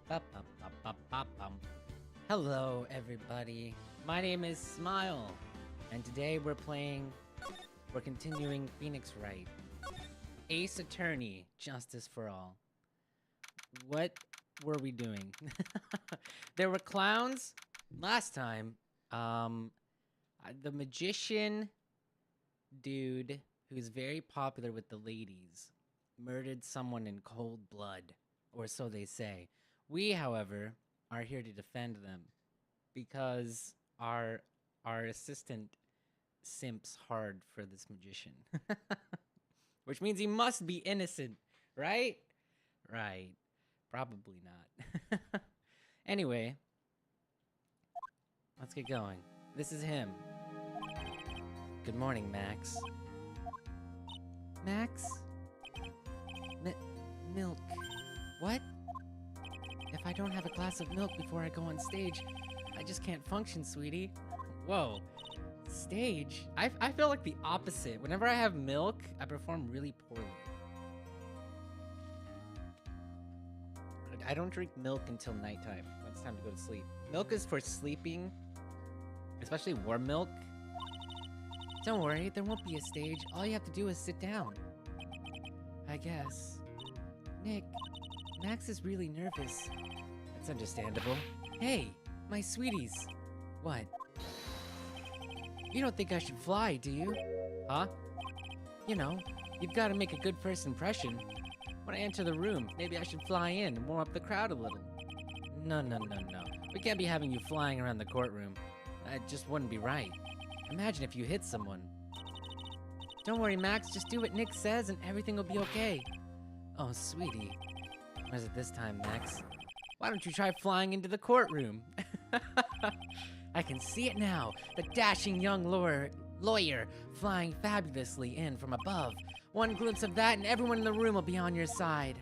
Ba-bum-ba-ba-ba-bum. Hello, everybody. My name is Smile, and today we're continuing Phoenix Wright. Ace Attorney, Justice for All. What were we doing? There were clowns last time. The magician dude who's very popular with the ladies murdered someone in cold blood, or so they say. We, however, are here to defend them because our assistant simps hard for this magician. Which means he must be innocent, right? Right. Probably not. Anyway, let's get going. This is him. Good morning, Max. Max? Milk. What? If I don't have a glass of milk before I go on stage, I just can't function, sweetie. Whoa. Stage? I feel like the opposite. Whenever I have milk, I perform really poorly. I don't drink milk until nighttime, when it's time to go to sleep. Milk is for sleeping, especially warm milk. Don't worry, there won't be a stage. All you have to do is sit down. I guess. Nick, Max is really nervous. That's understandable. Hey, my sweeties. What? You don't think I should fly, do you? Huh? You know, you've got to make a good first impression. When I enter the room, maybe I should fly in and warm up the crowd a little. No. We can't be having you flying around the courtroom. That just wouldn't be right. Imagine if you hit someone. Don't worry, Max. Just do what Nick says and everything will be okay. Oh, sweetie. What is it this time, Max? Why don't you try flying into the courtroom? I can see it now. The dashing young lawyer flying fabulously in from above. One glimpse of that and everyone in the room will be on your side.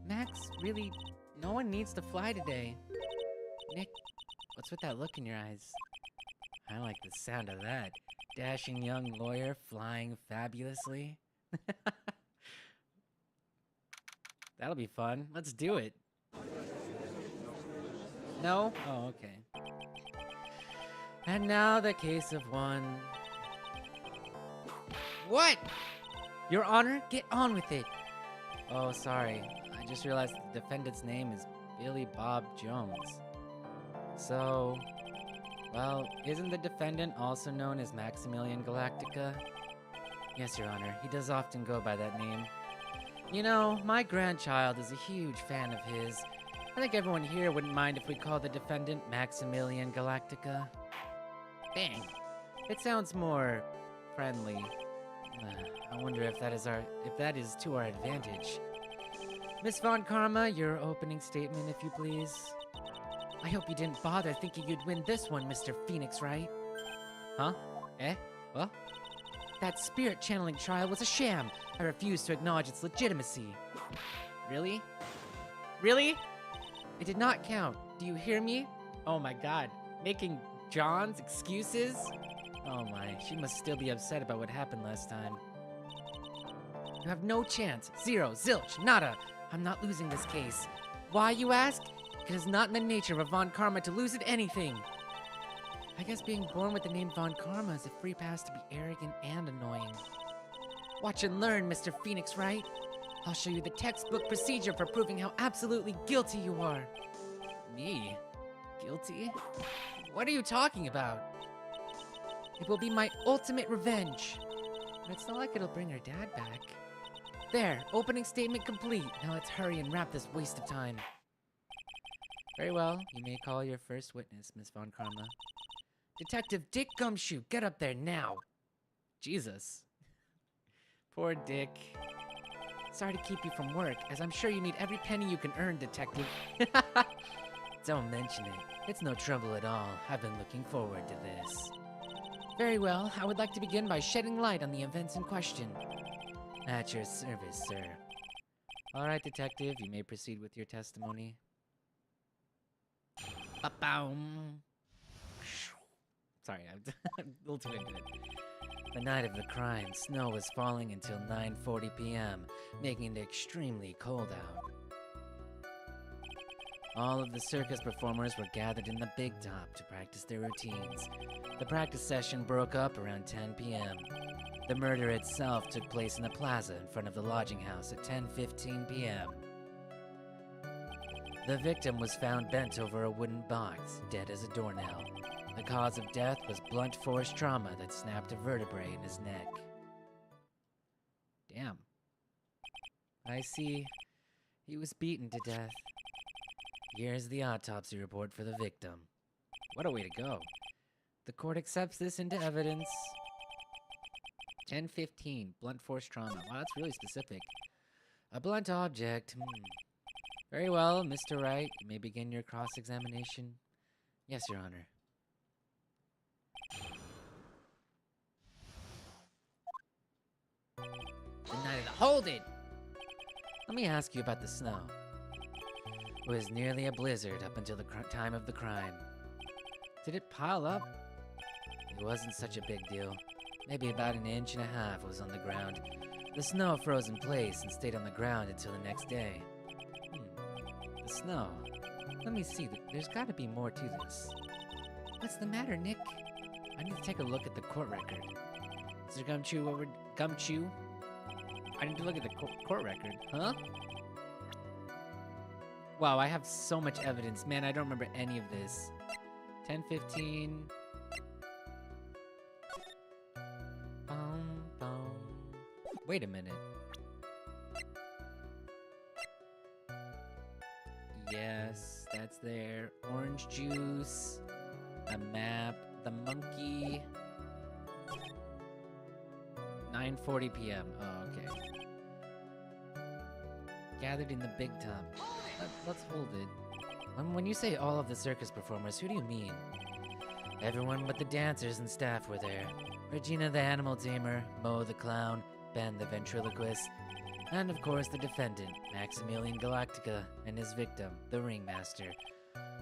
Max, really, no one needs to fly today. Nick, what's with that look in your eyes? I like the sound of that. Dashing young lawyer flying fabulously. That'll be fun. Let's do it. No? Oh, okay. And now the case of one. What? Your Honor, get on with it. Oh, sorry. I just realized the defendant's name is Billy Bob Jones. So, well, isn't the defendant also known as Maximilian Galactica? Yes, Your Honor. He does often go by that name. You know, my grandchild is a huge fan of his. I think everyone here wouldn't mind if we call the defendant Maximilian Galactica. Dang. It sounds more friendly. I wonder if that is to our advantage. Miss Von Karma, your opening statement, if you please. I hope you didn't bother thinking you'd win this one, Mr. Phoenix Wright. Huh? Eh? What? That spirit channeling trial was a sham. I refuse to acknowledge its legitimacy. Really? Really? It did not count. Do you hear me? Oh my god. Making John's excuses? Oh my, she must still be upset about what happened last time. You have no chance. Zero, zilch, nada. I'm not losing this case. Why, you ask? It is not in the nature of a Von Karma to lose at anything. I guess being born with the name Von Karma is a free pass to be arrogant and annoying. Watch and learn, Mr. Phoenix Wright. I'll show you the textbook procedure for proving how absolutely guilty you are. Me? Guilty? What are you talking about? It will be my ultimate revenge. But it's not like it'll bring her dad back. There, opening statement complete. Now let's hurry and wrap this waste of time. Very well, you may call your first witness, Miss Von Karma. Detective Dick Gumshoe, get up there now. Jesus. Poor Dick. Sorry to keep you from work, as I'm sure you need every penny you can earn, Detective. Don't mention it. It's no trouble at all. I've been looking forward to this. Very well, I would like to begin by shedding light on the events in question. At your service, sir. All right, Detective, you may proceed with your testimony. Ba-boom. Sorry, I'm a little too into it. The night of the crime, snow was falling until 9:40 p.m., making it extremely cold out. All of the circus performers were gathered in the big top to practice their routines. The practice session broke up around 10 p.m. The murder itself took place in the plaza in front of the lodging house at 10:15 p.m. The victim was found bent over a wooden box, dead as a doornail. The cause of death was blunt force trauma that snapped a vertebrae in his neck. Damn. I see. He was beaten to death. Here's the autopsy report for the victim. What a way to go. The court accepts this into evidence. 10:15, blunt force trauma. Wow, that's really specific. A blunt object. Very well, Mr. Wright. You may begin your cross-examination. Yes, Your Honor. The night of the... Hold it! Let me ask you about the snow. It was nearly a blizzard up until the time of the crime. Did it pile up? It wasn't such a big deal. Maybe about 1.5 inches was on the ground. The snow froze in place and stayed on the ground until the next day. The snow. Let me see. There's got to be more to this. What's the matter, Nick? I need to take a look at the court record. Mr. Gumshoe? I need to look at the court record. Huh? Wow, I have so much evidence. Man, I don't remember any of this. 10:15. Wait a minute. Yes, that's there. Orange juice. A map. The monkey. 9:40 p.m. Oh, okay. Gathered in the big top. Let's hold it. When you say all of the circus performers, who do you mean? Everyone but the dancers and staff were there. Regina the animal tamer, Mo the clown, Ben the ventriloquist, and of course the defendant, Maximilian Galactica, and his victim, the ringmaster.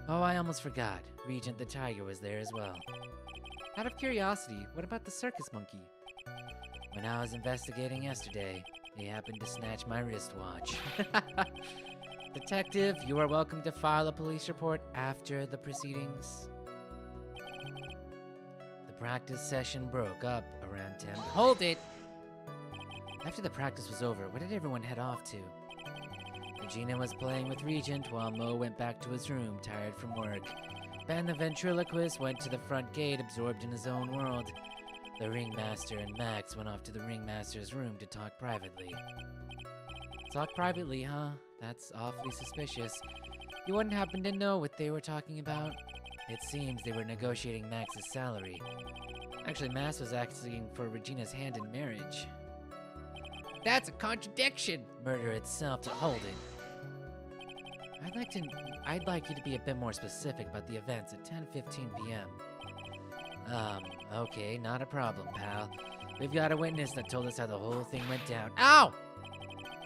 Oh, I almost forgot. Regent the tiger was there as well. Out of curiosity, what about the circus monkey? When I was investigating yesterday, he happened to snatch my wristwatch. Detective, you are welcome to file a police report after the proceedings. The practice session broke up around 10. Hold it! After the practice was over, where did everyone head off to? Regina was playing with Regent while Mo went back to his room, tired from work. Ben the ventriloquist went to the front gate, absorbed in his own world. The ringmaster and Max went off to the ringmaster's room to talk privately. Talk privately, huh? That's awfully suspicious. You wouldn't happen to know what they were talking about? It seems they were negotiating Max's salary. Actually, Max was asking for Regina's hand in marriage. That's a contradiction! Murder itself to hold it. I'd like you to be a bit more specific about the events at 10:15 p.m. Okay, not a problem, pal. We've got a witness that told us how the whole thing went down. Ow!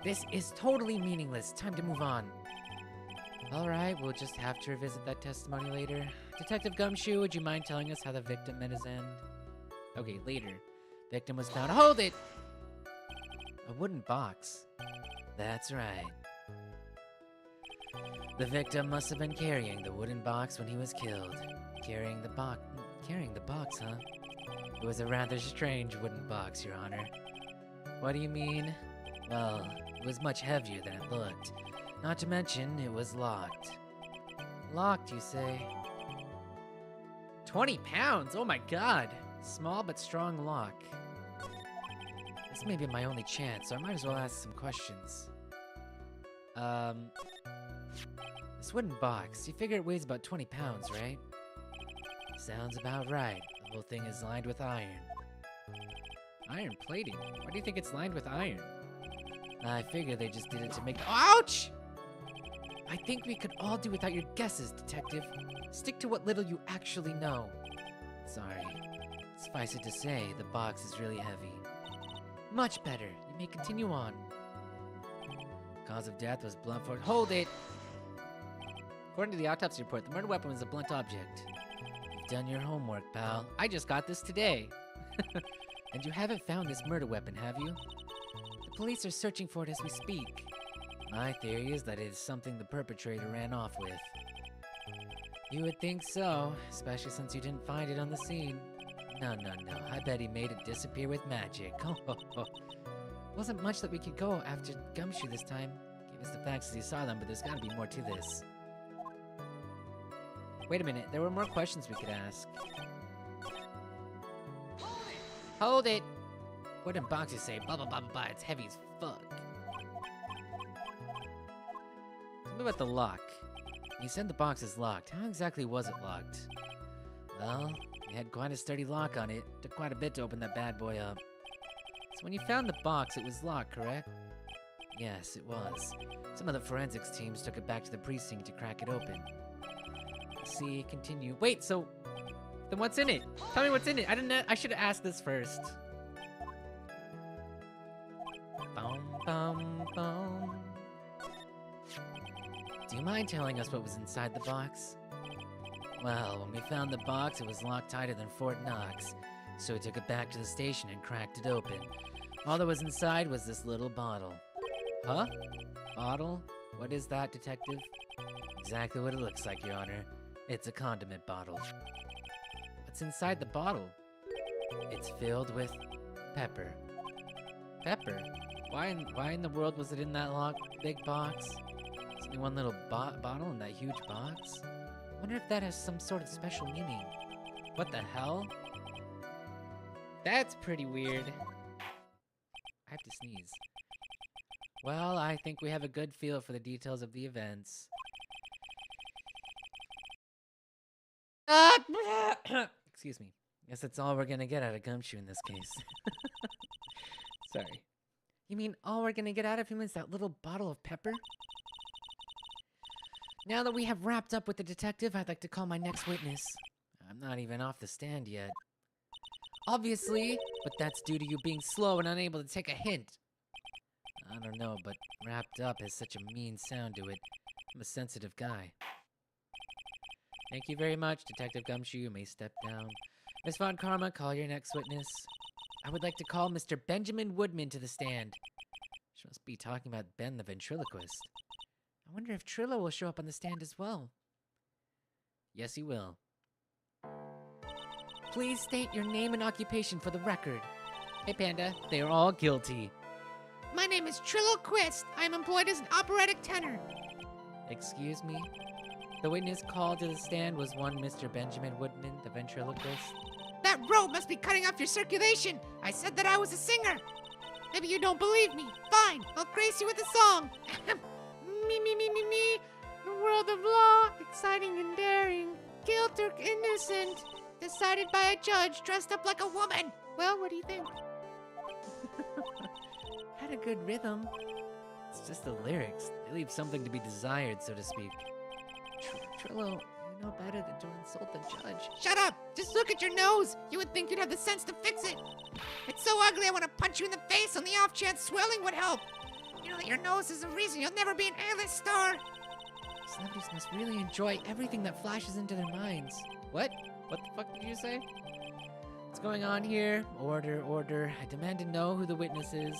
This is totally meaningless. Time to move on. Alright, we'll just have to revisit that testimony later. Detective Gumshoe, would you mind telling us how the victim met his end? Okay, later. Victim was found. Hold it! A wooden box. That's right. The victim must have been carrying the wooden box when he was killed. Carrying the box, huh? It was a rather strange wooden box, Your Honor. What do you mean? Well, it was much heavier than it looked. Not to mention, it was locked. Locked, you say? 20 pounds? Oh my god! Small but strong lock. This may be my only chance, so I might as well ask some questions. This wooden box, you figure it weighs about 20 pounds, right? Sounds about right. The whole thing is lined with iron. Iron plating? Why do you think it's lined with iron? I figure they just did it to make the— Ouch! I think we could all do without your guesses, Detective. Stick to what little you actually know. Sorry. Suffice it to say, the box is really heavy. Much better. You may continue on. Cause of death was blunt force— Hold it! According to the autopsy report, the murder weapon was a blunt object. You've done your homework, pal. I just got this today. And you haven't found this murder weapon, have you? The police are searching for it as we speak. My theory is that it is something the perpetrator ran off with. You would think so, especially since you didn't find it on the scene. No. I bet he made it disappear with magic. Wasn't much that we could go after Gumshoe this time. Gave us the facts as he saw them, but there's gotta be more to this. Wait a minute, there were more questions we could ask. Hold it! What did boxes say? Blah blah blah blah, it's heavy as fuck. Tell me about the lock. You said the box is locked. How exactly was it locked? Well, it had quite a sturdy lock on it. Took quite a bit to open that bad boy up. So when you found the box, it was locked, correct? Yes, it was. Some of the forensics teams took it back to the precinct to crack it open. See, continue. Wait, so then what's in it? Tell me what's in it. I should have asked this first. Bum. Do you mind telling us what was inside the box? Well, when we found the box, it was locked tighter than Fort Knox, so we took it back to the station and cracked it open. All that was inside was this little bottle. Huh? Bottle? What is that, detective? Exactly what it looks like, Your Honor. It's a condiment bottle. What's inside the bottle? It's filled with pepper. Pepper? Why in the world was it in that big box? It's only one little bottle in that huge box? I wonder if that has some sort of special meaning. What the hell? That's pretty weird. I have to sneeze. Well, I think we have a good feel for the details of the events. Excuse me. Guess that's all we're gonna get out of Gumshoe in this case. Sorry. You mean all we're gonna get out of him is that little bottle of pepper? Now that we have wrapped up with the detective, I'd like to call my next witness. I'm not even off the stand yet. Obviously, but that's due to you being slow and unable to take a hint. I don't know, but wrapped up has such a mean sound to it. I'm a sensitive guy. Thank you very much, Detective Gumshoe. You may step down. Miss Von Karma, call your next witness. I would like to call Mr. Benjamin Woodman to the stand. She must be talking about Ben the ventriloquist. I wonder if Trillo will show up on the stand as well. Yes, he will. Please state your name and occupation for the record. Hey, Panda. They are all guilty. My name is Trillo Quist. I am employed as an operatic tenor. Excuse me? The witness called to the stand was one Mr. Benjamin Woodman, the ventriloquist. That rope must be cutting off your circulation. I said that I was a singer. Maybe you don't believe me. Fine, I'll grace you with a song. Me. The world of law, exciting and daring. Guilt or innocent, decided by a judge dressed up like a woman. Well, what do you think? Had a good rhythm. It's just the lyrics. They leave something to be desired, so to speak. Trillo, you know better than to insult the judge. Shut up! Just look at your nose! You would think you'd have the sense to fix it! It's so ugly I want to punch you in the face on the off chance swelling would help! You know that your nose is the reason you'll never be an A-list star! Celebrities must really enjoy everything that flashes into their minds. What? What the fuck did you say? What's going on here? Order. I demand to know who the witness is.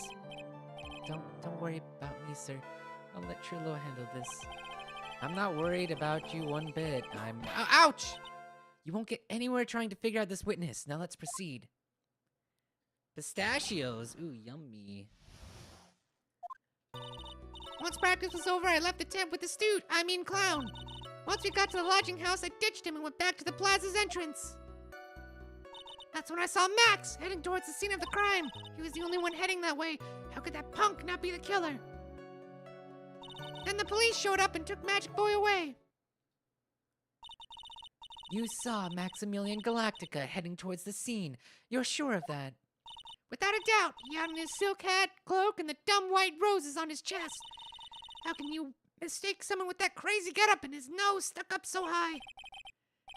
Don't worry about me, sir. I'll let Trillo handle this. I'm not worried about you one bit. Ouch! You won't get anywhere trying to figure out this witness. Now let's proceed. Pistachios. Ooh, yummy. Once practice was over, I left the tent with the clown. Once we got to the lodging house, I ditched him and went back to the plaza's entrance. That's when I saw Max heading towards the scene of the crime. He was the only one heading that way. How could that punk not be the killer? Then the police showed up and took Magic Boy away. You saw Maximilian Galactica heading towards the scene. You're sure of that? Without a doubt. He had on his silk hat, cloak, and the dumb white roses on his chest. How can you mistake someone with that crazy getup and his nose stuck up so high?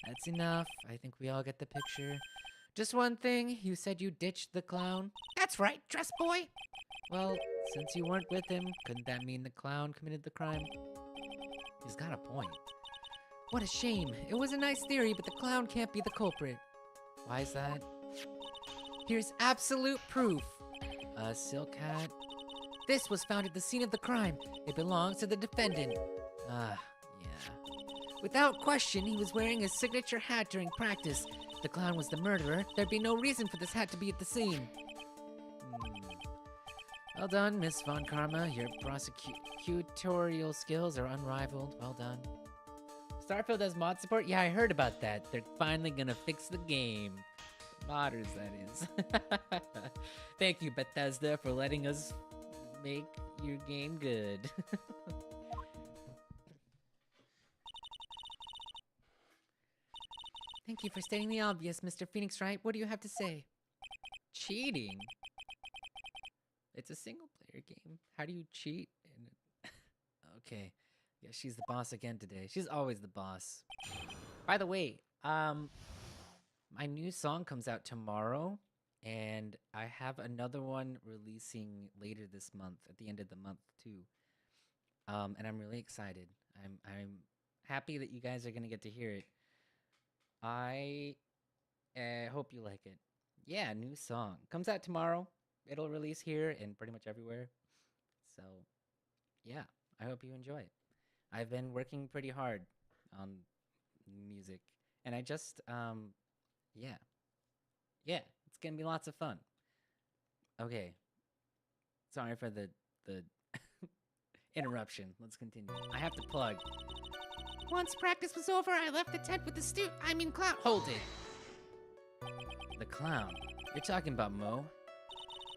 That's enough. I think we all get the picture. Just one thing. You said you ditched the clown? That's right, dress boy. Well, since you weren't with him, couldn't that mean the clown committed the crime? He's got a point. What a shame. It was a nice theory, but the clown can't be the culprit. Why is that? Here's absolute proof. A silk hat, This was found at the scene of the crime. It belongs to the defendant. Ah, yeah. Without question, he was wearing his signature hat during practice. If the clown was the murderer, there'd be no reason for this hat to be at the scene. Well done, Miss Von Karma. Your prosecutorial skills are unrivaled. Well done. Starfield has mod support? Yeah, I heard about that. They're finally gonna fix the game. Modders, that is. Thank you, Bethesda, for letting us make your game good. Thank you for stating the obvious, Mr. Phoenix Wright. What do you have to say? Cheating? It's a single-player game. How do you cheat? Okay. Yeah, she's the boss again today. She's always the boss. By the way, my new song comes out tomorrow, and I have another one releasing later this month, at the end of the month too. And I'm really excited. I'm happy that you guys are gonna get to hear it. I hope you like it. Yeah, new song comes out tomorrow. It'll release here and pretty much everywhere. So, yeah, I hope you enjoy it. I've been working pretty hard on music, and I just, yeah, it's gonna be lots of fun. Okay, sorry for the interruption. Let's continue. I have to plug. Once practice was over, I left the tent with the clown. Hold it. The clown? You're talking about Mo?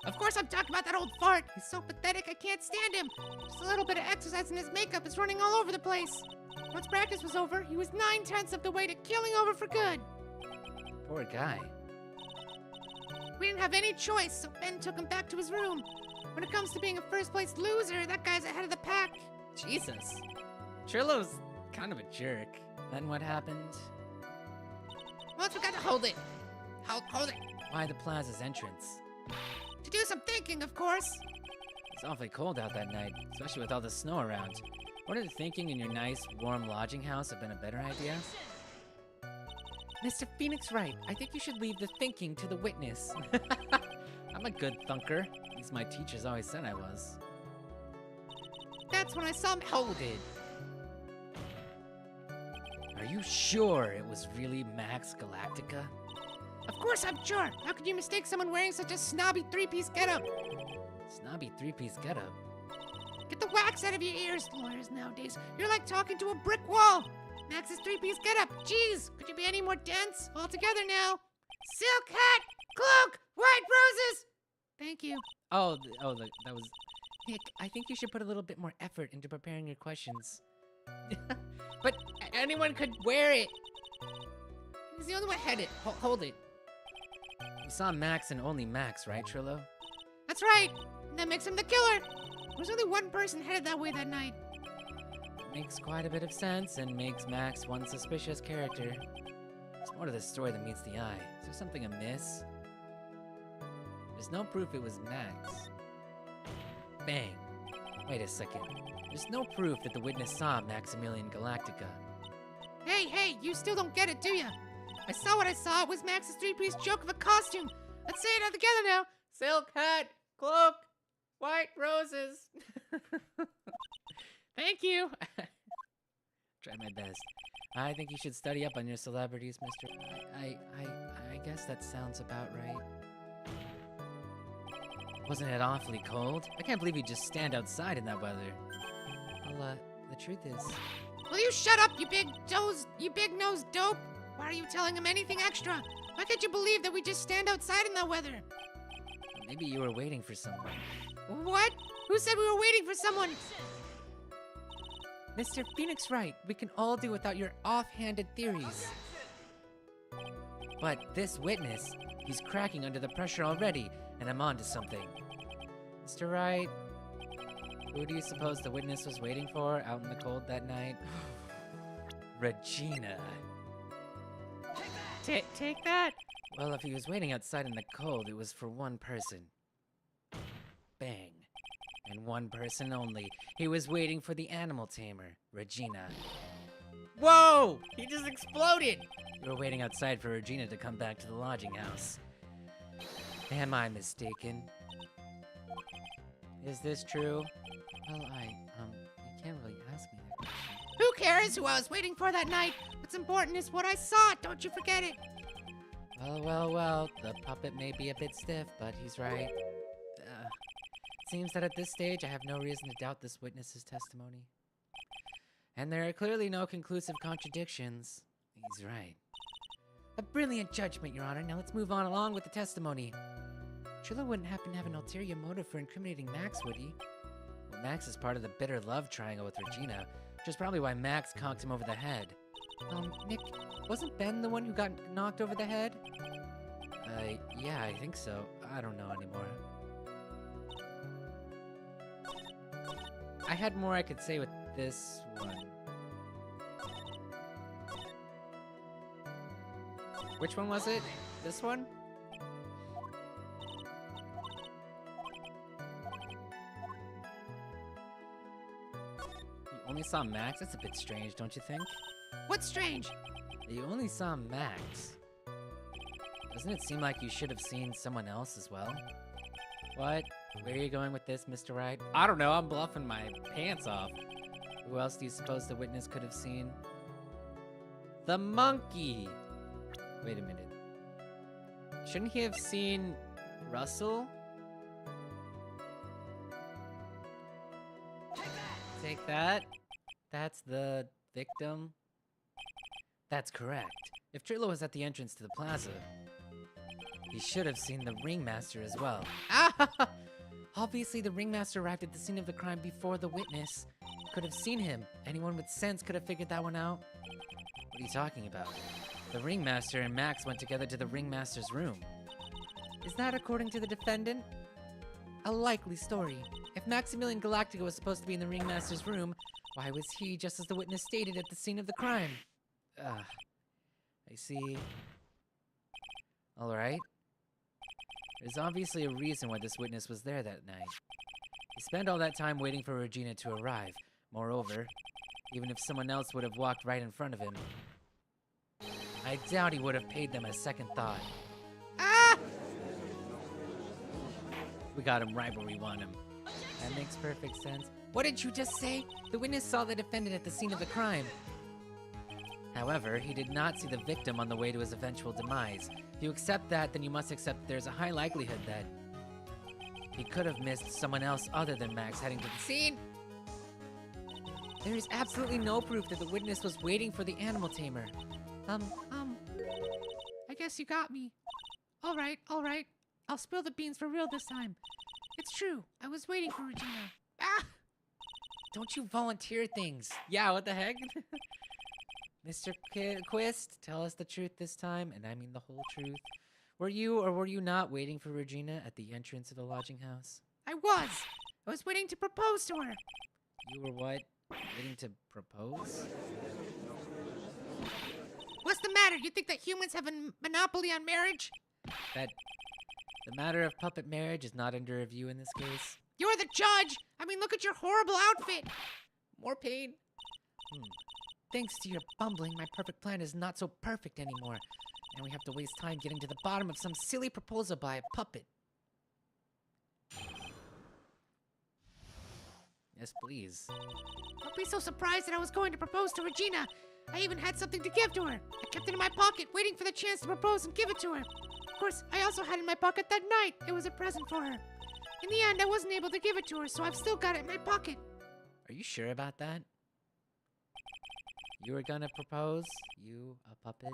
Of course I'm talking about that old fart. He's so pathetic, I can't stand him. Just a little bit of exercise and his makeup is running all over the place. Once practice was over, he was 9/10 of the way to killing over for good. Poor guy. We didn't have any choice, so Ben took him back to his room. When it comes to being a first-place loser, that guy's ahead of the pack. Jesus. Trillo's kind of a jerk. Then what happened? Once we got to hold it. Hold it. Why the plaza's entrance? To do some thinking, of course. It's awfully cold out that night, especially with all the snow around. Wouldn't thinking in your nice, warm lodging house have been a better idea? Mr. Phoenix Wright, I think you should leave the thinking to the witness. I'm a good thunker. At least my teachers always said I was. That's when I saw him. Hold it. Are you sure it was really Max Galactica? Of course I'm sure. How could you mistake someone wearing such a snobby three-piece getup? Snobby three-piece getup? Get the wax out of your ears, lawyers nowadays. You're like talking to a brick wall. Max's three-piece getup. Jeez, could you be any more dense? All together now. Silk hat, cloak, white roses. Thank you. That was... Nick, I think you should put a little bit more effort into preparing your questions. But anyone could wear it. He's the only one headed. Hold it. You saw Max and only Max, right, Trillo? That's right. And that makes him the killer. There's only one person headed that way that night. Makes quite a bit of sense and makes Max one suspicious character. There's more to this story than meets the eye. Is there something amiss? There's no proof it was Max. Bang. Wait a second. There's no proof that the witness saw Maximilian Galactica. Hey, you still don't get it, do ya? I saw what I saw. It was Max's three-piece joke of a costume. Let's say it all together now. Silk hat, cloak, white roses. Thank you. Try my best. I think you should study up on your celebrities, Mr. I guess that sounds about right. Wasn't it awfully cold? I can't believe you just stand outside in that weather. Well, the truth is... Will you shut up, you big-nosed dope? Why are you telling him anything extra? Why can't you believe that we just stand outside in that weather? Maybe you were waiting for someone. What? Who said we were waiting for someone? Mr. Phoenix Wright, we can all do without your offhanded theories. But this witness, he's cracking under the pressure already, and I'm on to something. Mr. Wright, who do you suppose the witness was waiting for out in the cold that night? Regina. Take that. Well, if he was waiting outside in the cold, it was for one person. Bang. And one person only. He was waiting for the animal tamer, Regina. Whoa! He just exploded! You were waiting outside for Regina to come back to the lodging house. Am I mistaken? Is this true? Well, you can't really ask me that question. Who cares who I was waiting for that night? What's important is what I saw. Don't you forget it. Well, the puppet may be a bit stiff, but he's right. Seems that at this stage, I have no reason to doubt this witness's testimony. And there are clearly no conclusive contradictions. He's right. A brilliant judgment, Your Honor. Now let's move on along with the testimony. Trillo wouldn't happen to have an ulterior motive for incriminating Max, would he? Well, Max is part of the bitter love triangle with Regina, which is probably why Max conked him over the head. Nick, wasn't Ben the one who got knocked over the head? Yeah, I think so. I don't know anymore. I had more I could say with this one. Which one was it? This one? You only saw Max? That's a bit strange, don't you think? What's strange? You only saw Max. Doesn't it seem like you should have seen someone else as well? What? Where are you going with this, Mr. Wright? I don't know, I'm bluffing my pants off. Who else do you suppose the witness could have seen? The monkey! Wait a minute. Shouldn't he have seen Russell? Take that. That's the victim. That's correct. If Trillo was at the entrance to the plaza, he should have seen the ringmaster as well. Ah! Obviously, the ringmaster arrived at the scene of the crime before the witness could have seen him. Anyone with sense could have figured that one out. What are you talking about? The ringmaster and Max went together to the ringmaster's room. Is that according to the defendant? A likely story. If Maximilian Galactica was supposed to be in the ringmaster's room, why was he, just as the witness stated, at the scene of the crime? I see. Alright. There's obviously a reason why this witness was there that night. He spent all that time waiting for Regina to arrive. Moreover, even if someone else would have walked right in front of him, I doubt he would have paid them a second thought. Ah! We got him right where we want him. That makes perfect sense. What did you just say? The witness saw the defendant at the scene of the crime. However, he did not see the victim on the way to his eventual demise. If you accept that, then you must accept there's a high likelihood that he could have missed someone else other than Max heading to the scene. There is absolutely no proof that the witness was waiting for the animal tamer. I guess you got me. All right. I'll spill the beans for real this time. It's true. I was waiting for Regina. Ah! Don't you volunteer things. Yeah, what the heck? Mr. Quist, tell us the truth this time, and I mean the whole truth. Were you or were you not waiting for Regina at the entrance of the lodging house? I was waiting to propose to her. You were what? Waiting to propose? What's the matter? You think that humans have a monopoly on marriage? That the matter of puppet marriage is not under review in this case? You're the judge! I mean, look at your horrible outfit! More pain? Thanks to your bumbling, my perfect plan is not so perfect anymore. And we have to waste time getting to the bottom of some silly proposal by a puppet. Yes, please. Don't be so surprised that I was going to propose to Regina. I even had something to give to her. I kept it in my pocket, waiting for the chance to propose and give it to her. Of course, I also had it in my pocket that night. It was a present for her. In the end, I wasn't able to give it to her, so I've still got it in my pocket. Are you sure about that? You were gonna propose? You, a puppet?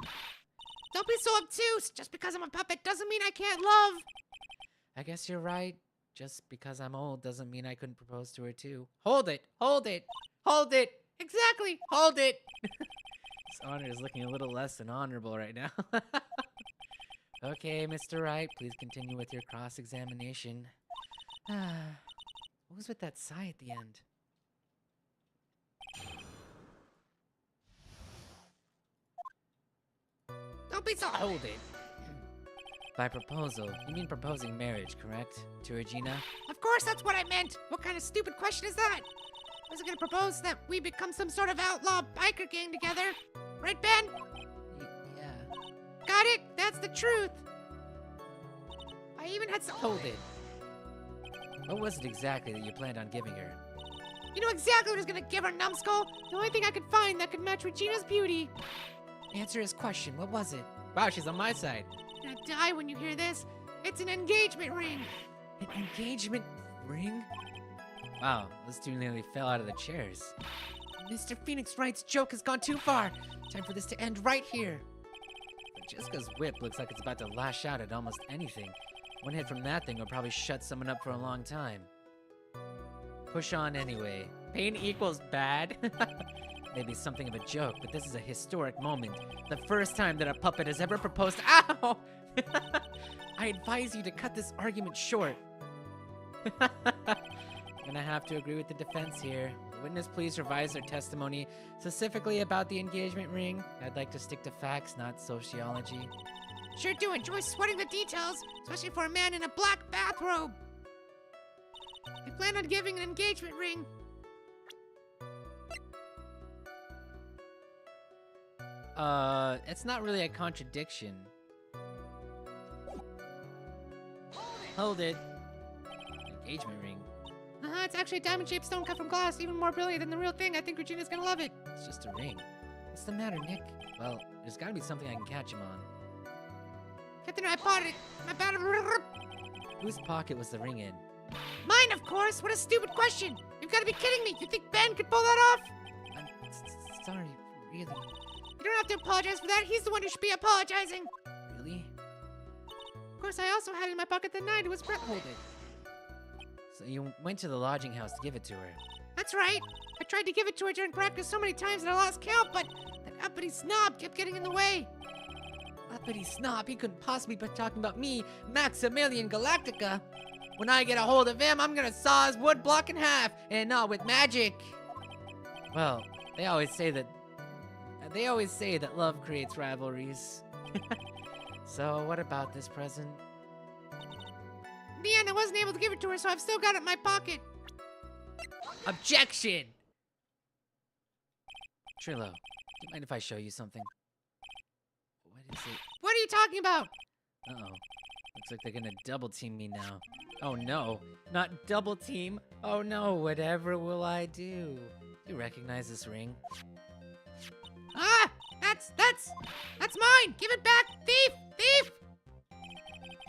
Don't be so obtuse! Just because I'm a puppet doesn't mean I can't love! I guess you're right. Just because I'm old doesn't mean I couldn't propose to her too. Hold it! Hold it! Hold it! Exactly! Hold it! This honor is looking a little less than honorable right now. Okay, Mr. Wright, please continue with your cross-examination. What was with that sigh at the end? Don't be so— Hold it. By proposal, you mean proposing marriage, correct? To Regina? Of course that's what I meant! What kind of stupid question is that? I was gonna propose that we become some sort of outlaw biker gang together. Right, Ben? Yeah. Got it? That's the truth. I even had some— Hold it. What was it exactly that you planned on giving her? You know exactly what I was gonna give her, numbskull. The only thing I could find that could match Regina's beauty. Answer his question. What was it? Wow, she's on my side. You're gonna die when you hear this. It's an engagement ring. An engagement ring? Wow, those two nearly fell out of the chairs. Mr. Phoenix Wright's joke has gone too far. Time for this to end right here. Jessica's whip looks like it's about to lash out at almost anything. One hit from that thing will probably shut someone up for a long time. Push on anyway. Pain equals bad? Maybe something of a joke, but this is a historic moment. The first time that a puppet has ever proposed— Ow! I advise you to cut this argument short. Gonna have to agree with the defense here. The witness, please revise their testimony, specifically about the engagement ring. I'd like to stick to facts, not sociology. Sure do enjoy sweating the details, especially for a man in a black bathrobe. They plan on giving an engagement ring. It's not really a contradiction. Hold it. Engagement ring. It's actually a diamond-shaped stone cut from glass, even more brilliant than the real thing. I think Regina's gonna love it. It's just a ring. What's the matter, Nick? Well, there's gotta be something I can catch him on. Captain, I bought it. I bought it. Whose pocket was the ring in? Mine, of course. What a stupid question. You've got to be kidding me. You think Ben could pull that off? I'm sorry, really. You don't have to apologize for that. He's the one who should be apologizing. Really? Of course, I also had it in my pocket that night. It was Brett. Hold it. So you went to the lodging house to give it to her. That's right. I tried to give it to her during practice so many times that I lost count, but that uppity snob kept getting in the way. Uppity snob? He couldn't possibly be talking about me, Maximilian Galactica. When I get a hold of him, I'm gonna saw his wood block in half, and not with magic. Well, they always say that love creates rivalries. So what about this present? In the end, I wasn't able to give it to her, so I've still got it in my pocket. Objection! Trillo, do you mind if I show you something? What is it? What are you talking about? Uh-oh. Looks like they're gonna double team me now. Oh no, not double team. Oh no, whatever will I do? You recognize this ring? Ah! That's mine! Give it back! Thief! Thief!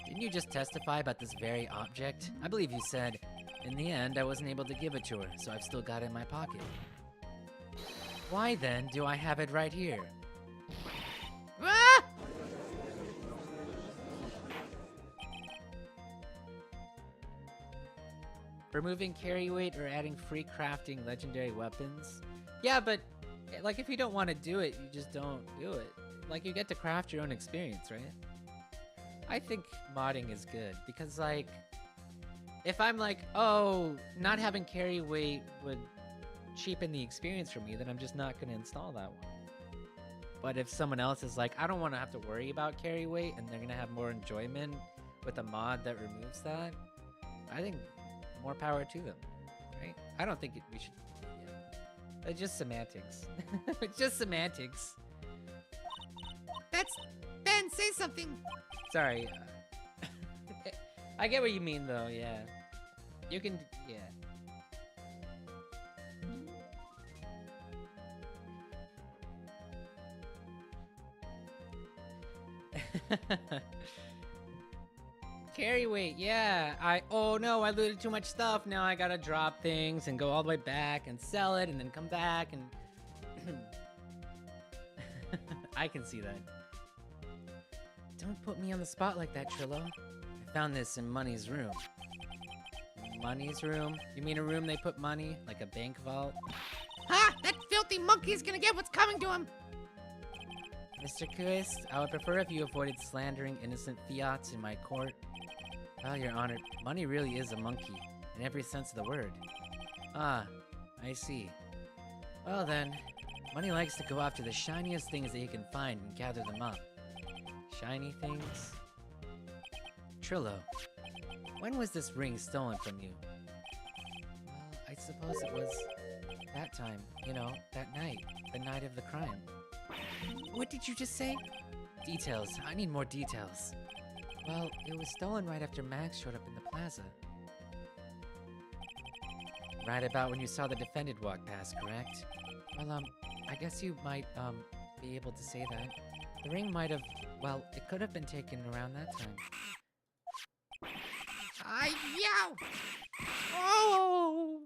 Didn't you just testify about this very object? I believe you said, in the end, I wasn't able to give it to her, so I've still got it in my pocket. Why then do I have it right here? Ah! Removing carry weight or adding free crafting legendary weapons? Yeah, but like if you don't want to do it, you just don't do it. Like you get to craft your own experience, right? I think modding is good because like if I'm like, oh, not having carry weight would cheapen the experience for me, then I'm just not going to install that one. But if someone else is like, I don't want to have to worry about carry weight and they're going to have more enjoyment with a mod that removes that, I think more power to them, right? I don't think we should. Yeah. It's just semantics. It's just semantics. That's Ben. Say something. Sorry. I get what you mean, though. Yeah. You can. Yeah. Carry weight, yeah. Oh no, I looted too much stuff. Now I gotta drop things and go all the way back and sell it and then come back and I can see that. Don't put me on the spot like that, Trillo. I found this in Money's room. Money's room? You mean a room they put money? Like a bank vault? Ha! That filthy monkey is gonna get what's coming to him! Mr. Kuist, I would prefer if you avoided slandering innocent fiats in my court. Well, Your Honor, Money really is a monkey, in every sense of the word. Ah, I see. Well then, Money likes to go after the shiniest things that he can find and gather them up. Shiny things? Trillo, when was this ring stolen from you? Well, I suppose it was that time, you know, that night, the night of the crime. What did you just say? Details. I need more details. Well, it was stolen right after Max showed up in the plaza. Right about when you saw the defendant walk past, correct? Well, I guess you might, be able to say that. The ring might have, well, it could have been taken around that time. Yow! Oh!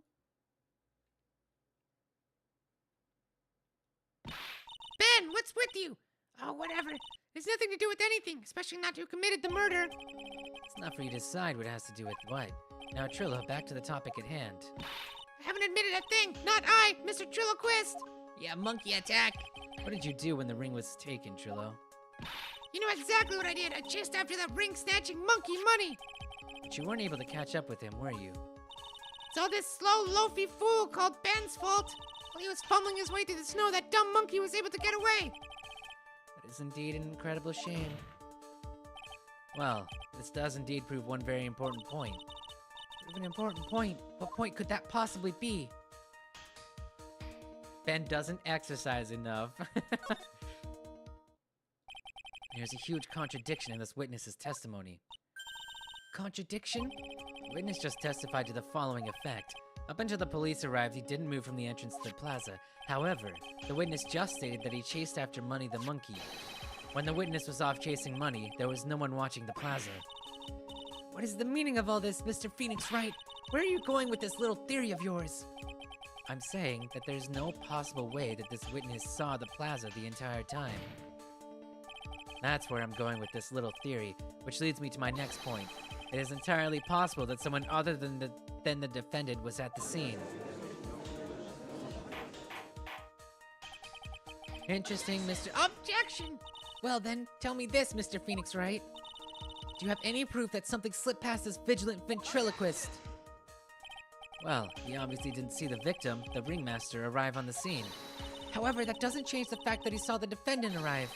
Ben, what's with you? Oh, whatever. There's nothing to do with anything, especially not who committed the murder. It's not for you to decide what has to do with what. Now, Trillo, back to the topic at hand. I haven't admitted a thing. Not I, Mr. Trilloquist. Yeah, monkey attack! What did you do when the ring was taken, Trillo? You know exactly what I did. I chased after that ring-snatching monkey money. But you weren't able to catch up with him, were you? It's all this slow, loafy fool called Ben's fault. While he was fumbling his way through the snow, that dumb monkey was able to get away. That is indeed an incredible shame. Well, this does indeed prove one very important point. Prove an important point? What point could that possibly be? Ben doesn't exercise enough. There's a huge contradiction in this witness's testimony. Contradiction? The witness just testified to the following effect. Up until the police arrived, he didn't move from the entrance to the plaza. However, the witness just stated that he chased after Money the monkey. When the witness was off chasing Money, there was no one watching the plaza. What is the meaning of all this, Mr. Phoenix Wright? Where are you going with this little theory of yours? I'm saying that there's no possible way that this witness saw the plaza the entire time. That's where I'm going with this little theory, which leads me to my next point. It is entirely possible that someone other than the defendant was at the scene. Interesting, Mr. Objection! Well then, tell me this, Mr. Phoenix Wright. Do you have any proof that something slipped past this vigilant ventriloquist? Well, he obviously didn't see the victim, the ringmaster, arrive on the scene. However, that doesn't change the fact that he saw the defendant arrive.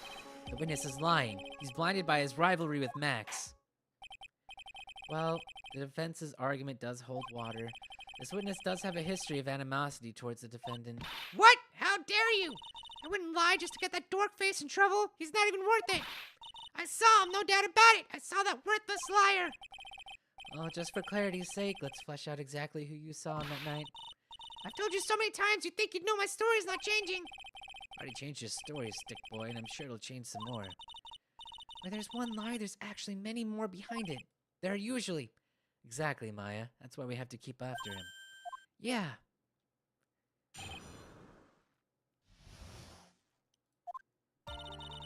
The witness is lying. He's blinded by his rivalry with Max. Well, the defense's argument does hold water. This witness does have a history of animosity towards the defendant. What? How dare you? I wouldn't lie just to get that dork face in trouble. He's not even worth it. I saw him, no doubt about it. I saw that worthless liar. Well, just for clarity's sake, let's flesh out exactly who you saw on that night. I've told you so many times you'd think you'd know my story's not changing. Already changed your story, stick boy, and I'm sure it'll change some more. Where there's one lie, there's actually many more behind it. There are usually. Exactly, Maya. That's why we have to keep after him. Yeah.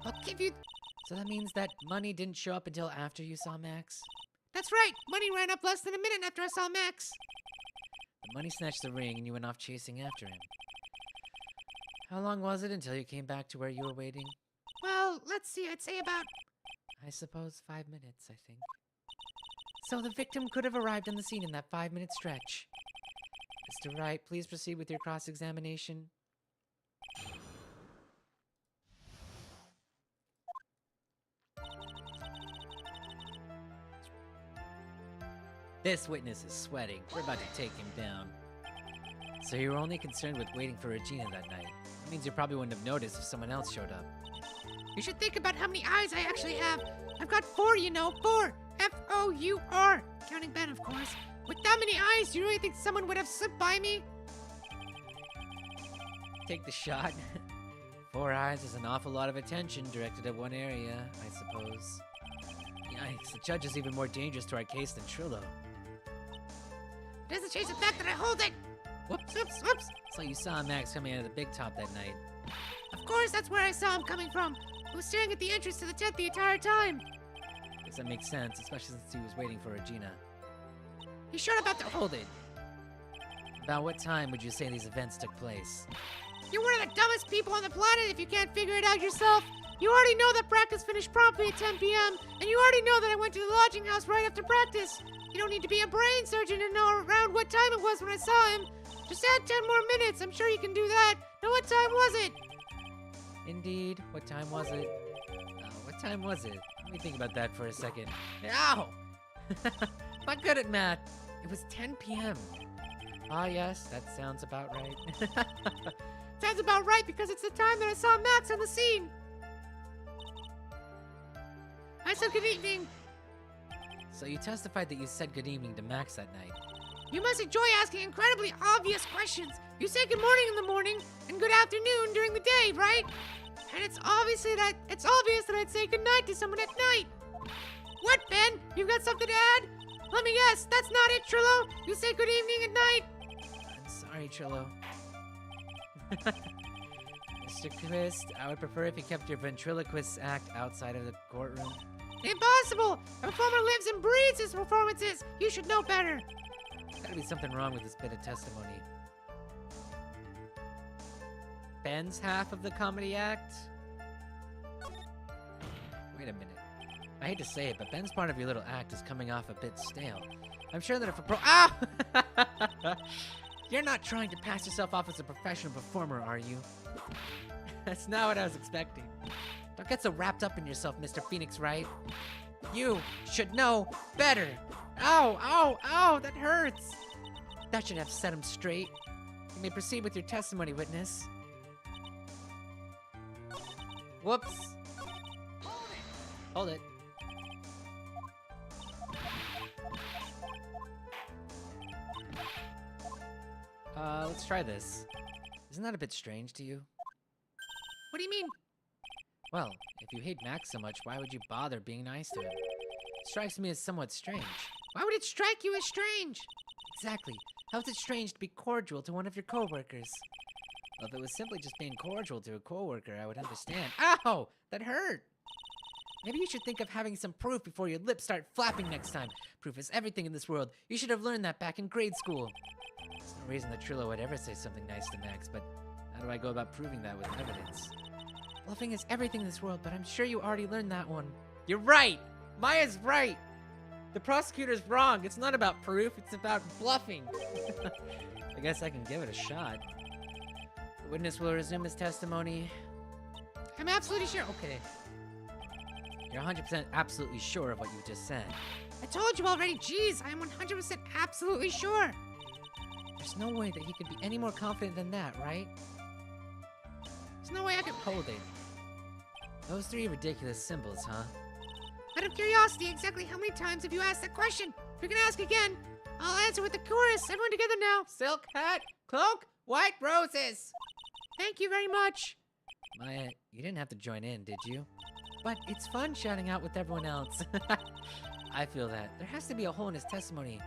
I'll give you... So that means that Money didn't show up until after you saw Max? That's right. Money ran up less than a minute after I saw Max. The Money snatched the ring and you went off chasing after him. How long was it until you came back to where you were waiting? Well, let's see. I'd say about... I suppose 5 minutes, I think. So the victim could have arrived on the scene in that 5-minute stretch. Mr. Wright, please proceed with your cross-examination. This witness is sweating. We're about to take him down. So you were only concerned with waiting for Regina that night. That means you probably wouldn't have noticed if someone else showed up. You should think about how many eyes I actually have. I've got 4, you know. 4. F-O-U-R. Counting Ben, of course. With that many eyes, do you really think someone would have slipped by me? Take the shot. 4 eyes is an awful lot of attention directed at one area, I suppose. Yikes, the judge is even more dangerous to our case than Trillo. It doesn't change the fact that I hold it. Whoops, whoops, whoops. So you saw Max coming out of the big top that night. Of course, that's where I saw him coming from. He was staring at the entrance to the tent the entire time. Guess that makes sense, especially since he was waiting for Regina. He showed up at the... Hold it. About what time would you say these events took place? You're one of the dumbest people on the planet if you can't figure it out yourself. You already know that practice finished promptly at 10 p.m., and you already know that I went to the lodging house right after practice. You don't need to be a brain surgeon to know around what time it was when I saw him. Just add 10 more minutes. I'm sure you can do that. Now, what time was it? Indeed. What time was it? What time was it? Let me think about that for a second. Ow! Not good at math. It was 10 p.m. Ah, yes, that sounds about right. Sounds about right because it's the time that I saw Max on the scene. I said good evening. So you testified that you said good evening to Max that night. You must enjoy asking incredibly obvious questions. You say good morning in the morning and good afternoon during the day, right? And it's obvious that I'd say good night to someone at night. What, Ben? You've got something to add? Let me guess, that's not it, Trillo. You say good evening at night. I'm sorry, Trillo. Mr. Twist, I would prefer if you kept your ventriloquist act outside of the courtroom. Impossible! A performer lives and breathes his performances. You should know better. There's gotta be something wrong with this bit of testimony. Ben's half of the comedy act? Wait a minute. I hate to say it, but Ben's part of your little act is coming off a bit stale. I'm sure that if a Ow! You're not trying to pass yourself off as a professional performer, are you? That's not what I was expecting. Don't get so wrapped up in yourself, Mr. Phoenix Wright. You should know better. Ow, ow, ow, that hurts. That should have set him straight. You may proceed with your testimony, witness. Whoops. Hold it. Let's try this. Isn't that a bit strange to you? What do you mean? Well, if you hate Max so much, why would you bother being nice to him? Strikes me as somewhat strange. Why would it strike you as strange? Exactly. How is it strange to be cordial to one of your coworkers? Well, if it was simply just being cordial to a coworker, I would understand. Ow! That hurt! Maybe you should think of having some proof before your lips start flapping next time. Proof is everything in this world. You should have learned that back in grade school. There's no reason that Trillo would ever say something nice to Max, but how do I go about proving that with evidence? Bluffing is everything in this world, but I'm sure you already learned that one. You're right! Maya's right! The prosecutor's wrong. It's not about proof, it's about bluffing. I guess I can give it a shot. The witness will resume his testimony. I'm absolutely sure. Okay. You're 100% absolutely sure of what you just said. I told you already. Jeez, I am 100% absolutely sure. There's no way that he could be any more confident than that, right? There's no way I could... Hold it. Those three ridiculous symbols, huh? Out of curiosity, exactly how many times have you asked that question? If you're gonna ask again, I'll answer with the chorus. Everyone together now. Silk hat, cloak, white roses. Thank you very much. Maya, you didn't have to join in, did you? But it's fun shouting out with everyone else. I feel that. There has to be a hole in his testimony.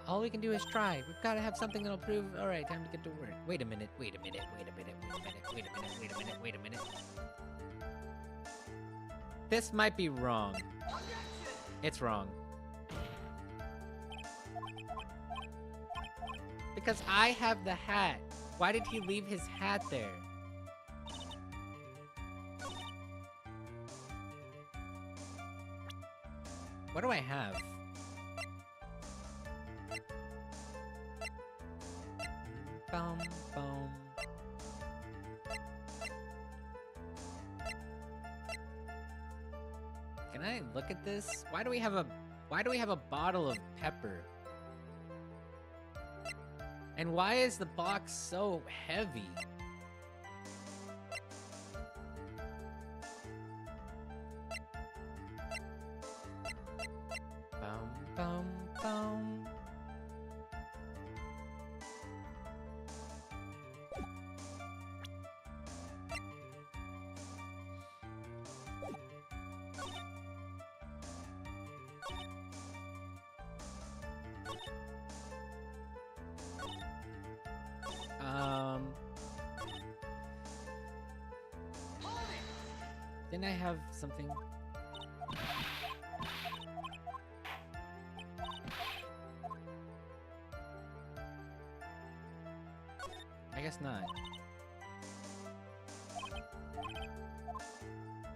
All we can do is try. We've got to have something that'll prove... Alright, time to get to work. Wait a minute, wait a minute, wait a minute, wait a minute, wait a minute, wait a minute, wait a minute. This might be wrong. It's wrong. Because I have the hat. Why did he leave his hat there? What do I have? Boom, boom. Can I look at this? Why do we have a bottle of pepper? And why is the box so heavy? Boom, boom, boom. Didn't I have something? I guess not.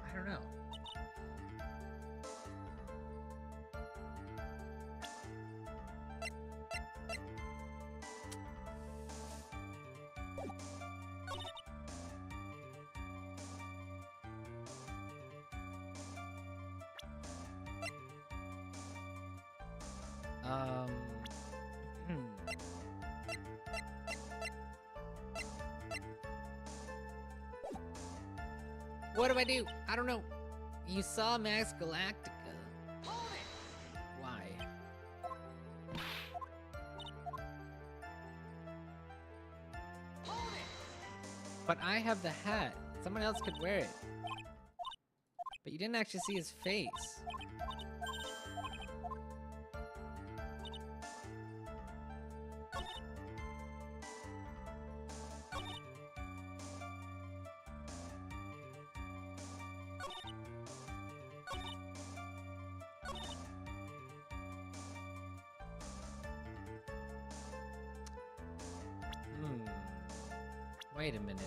I don't know. Hmm. What do I do? I don't know. You saw Max Galactica. Why? But I have the hat. Someone else could wear it. But you didn't actually see his face. Wait a minute.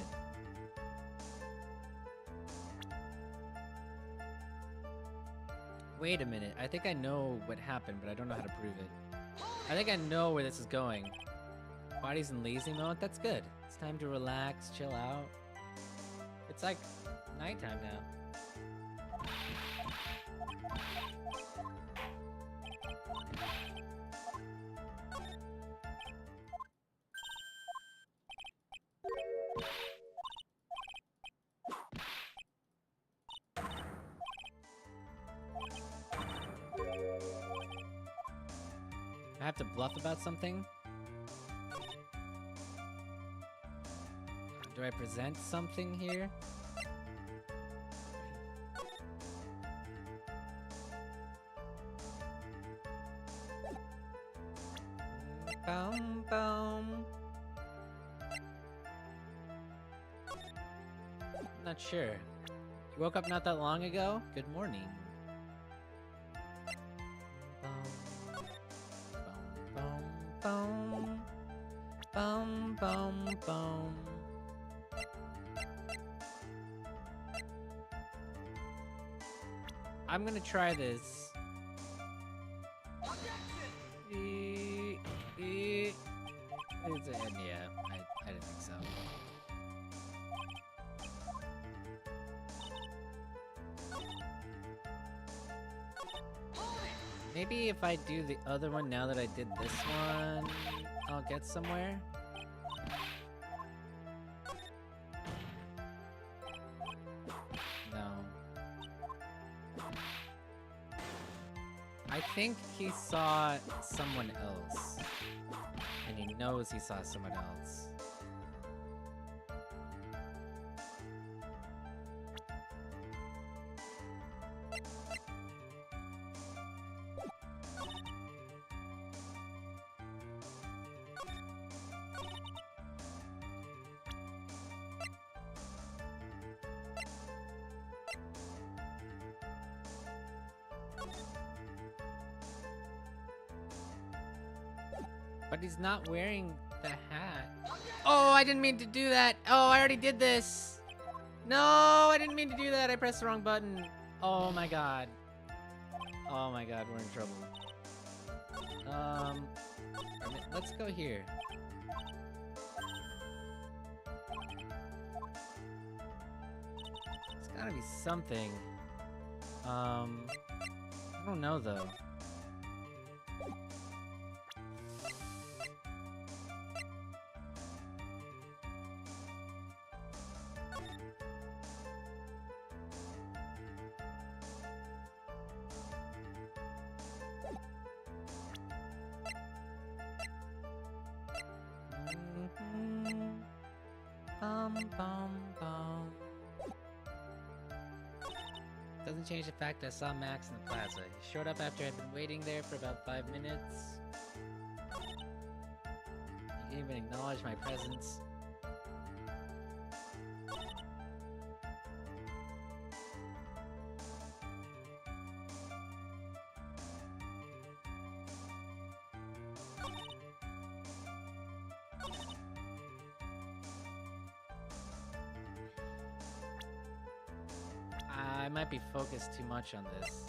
Wait a minute. I think I know what happened, but I don't know how to prove it. I think I know where this is going. Body's in lazy mode? That's good. It's time to relax, chill out. It's like nighttime now. I have to bluff about something? Do I present something here? Boom, boom. I'm not sure. You woke up not that long ago? Good morning. Boom, boom, boom, boom. I'm gonna try this. Yeah, I didn't think so. Maybe if I do the other one now that I did this one, I'll get somewhere. No. I think he saw someone else. And he knows he saw someone else. But he's not wearing the hat. Oh, I didn't mean to do that. Oh, I already did this. No, I didn't mean to do that. I pressed the wrong button. Oh my god. Oh my god, we're in trouble. Let's go here. It's gotta be something. I don't know though. Doesn't change the fact I saw Max in the plaza. He showed up after I'd been waiting there for about 5 minutes. He didn't even acknowledge my presence. I might be focused too much on this.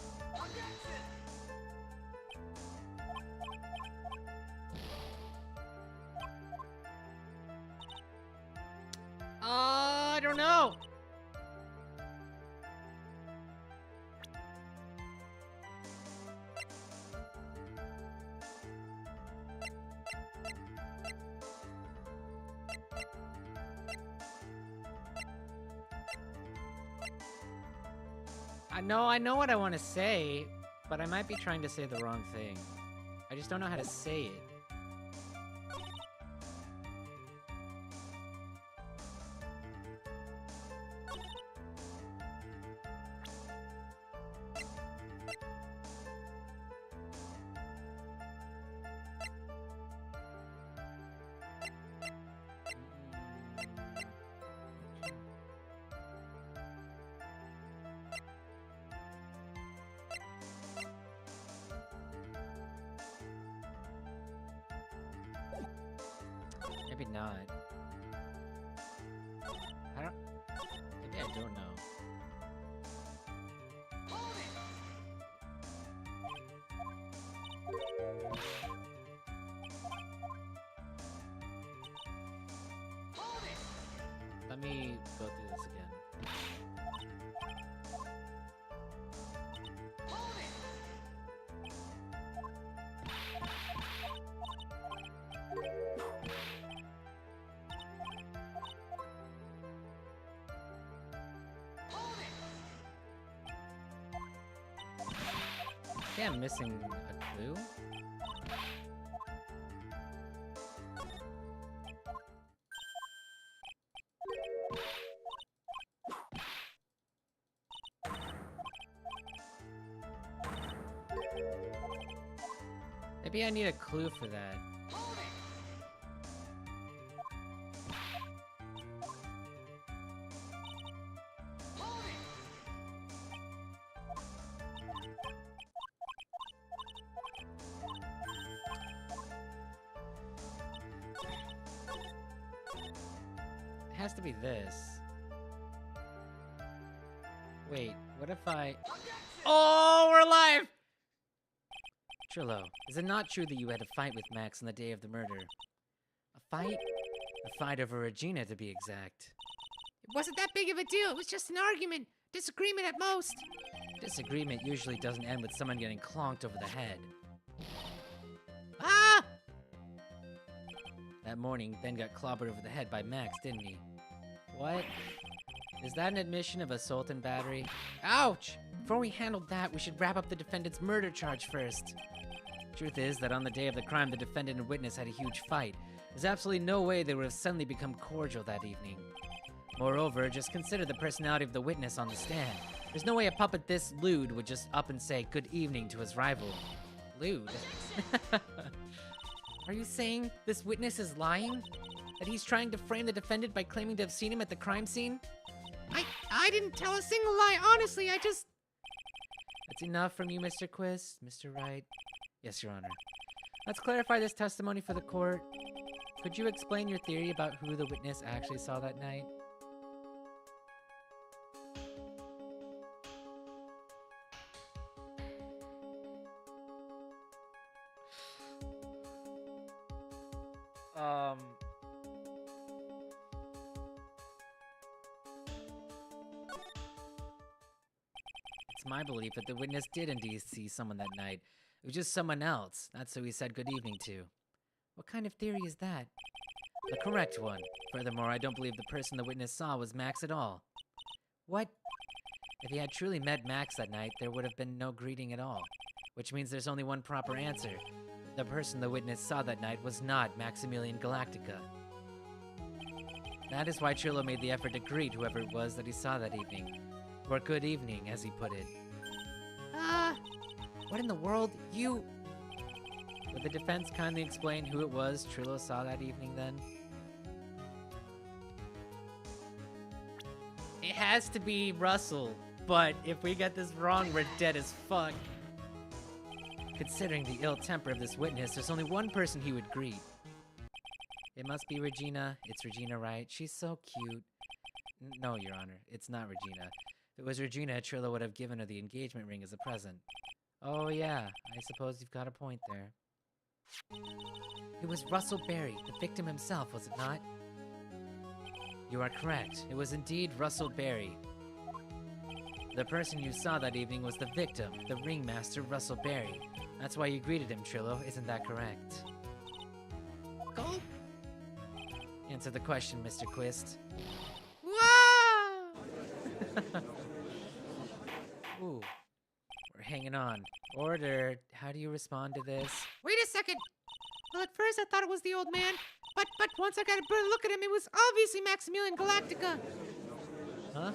I don't know. I know what I want to say, but I might be trying to say the wrong thing. I just don't know how to say it. don't know. Let me go through this again. Yeah, I'm missing a clue. Maybe I need a clue for that. It has to be this. Wait, what if I... Oh, we're alive! Trillo, is it not true that you had a fight with Max on the day of the murder? A fight? A fight over Regina, to be exact. It wasn't that big of a deal. It was just an argument. Disagreement at most. Disagreement usually doesn't end with someone getting clonked over the head. Ah! That morning, Ben got clobbered over the head by Max, didn't he? What? Is that an admission of assault and battery? Ouch! Before we handled that, we should wrap up the defendant's murder charge first. Truth is that on the day of the crime, the defendant and witness had a huge fight. There's absolutely no way they would have suddenly become cordial that evening. Moreover, just consider the personality of the witness on the stand. There's no way a puppet this lewd would just up and say good evening to his rival. Lewd? Are you saying this witness is lying? That he's trying to frame the defendant by claiming to have seen him at the crime scene? I didn't tell a single lie, honestly, I just... That's enough from you, Mr. Quiz. Mr. Wright. Yes, Your Honor. Let's clarify this testimony for the court. Could you explain your theory about who the witness actually saw that night? It's my belief that the witness did indeed see someone that night. It was just someone else. That's who he said good evening to. What kind of theory is that? The correct one. Furthermore, I don't believe the person the witness saw was Max at all. What? If he had truly met Max that night, there would have been no greeting at all. Which means there's only one proper answer. The person the witness saw that night was not Maximilian Galactica. That is why Trillo made the effort to greet whoever it was that he saw that evening. Or good evening, as he put it. What in the world? You... Would the defense kindly explain who it was Trillo saw that evening, then? It has to be Russell, but if we get this wrong, we're dead as fuck. Considering the ill temper of this witness, there's only one person he would greet. It must be Regina. It's Regina, right? She's so cute. No, Your Honor, it's not Regina. If it was Regina, Trillo would have given her the engagement ring as a present. Oh yeah, I suppose you've got a point there. It was Russell Berry, the victim himself, was it not? You are correct. It was indeed Russell Berry. The person you saw that evening was the victim, the ringmaster Russell Berry. That's why you greeted him, Trillo. Isn't that correct? Go. Answer the question, Mr. Quist. Whoa! Ooh. We're hanging on. Order. How do you respond to this? Wait a second. Well, at first I thought it was the old man, but once I got a better look at him, it was obviously Maximilian Galactica. Huh?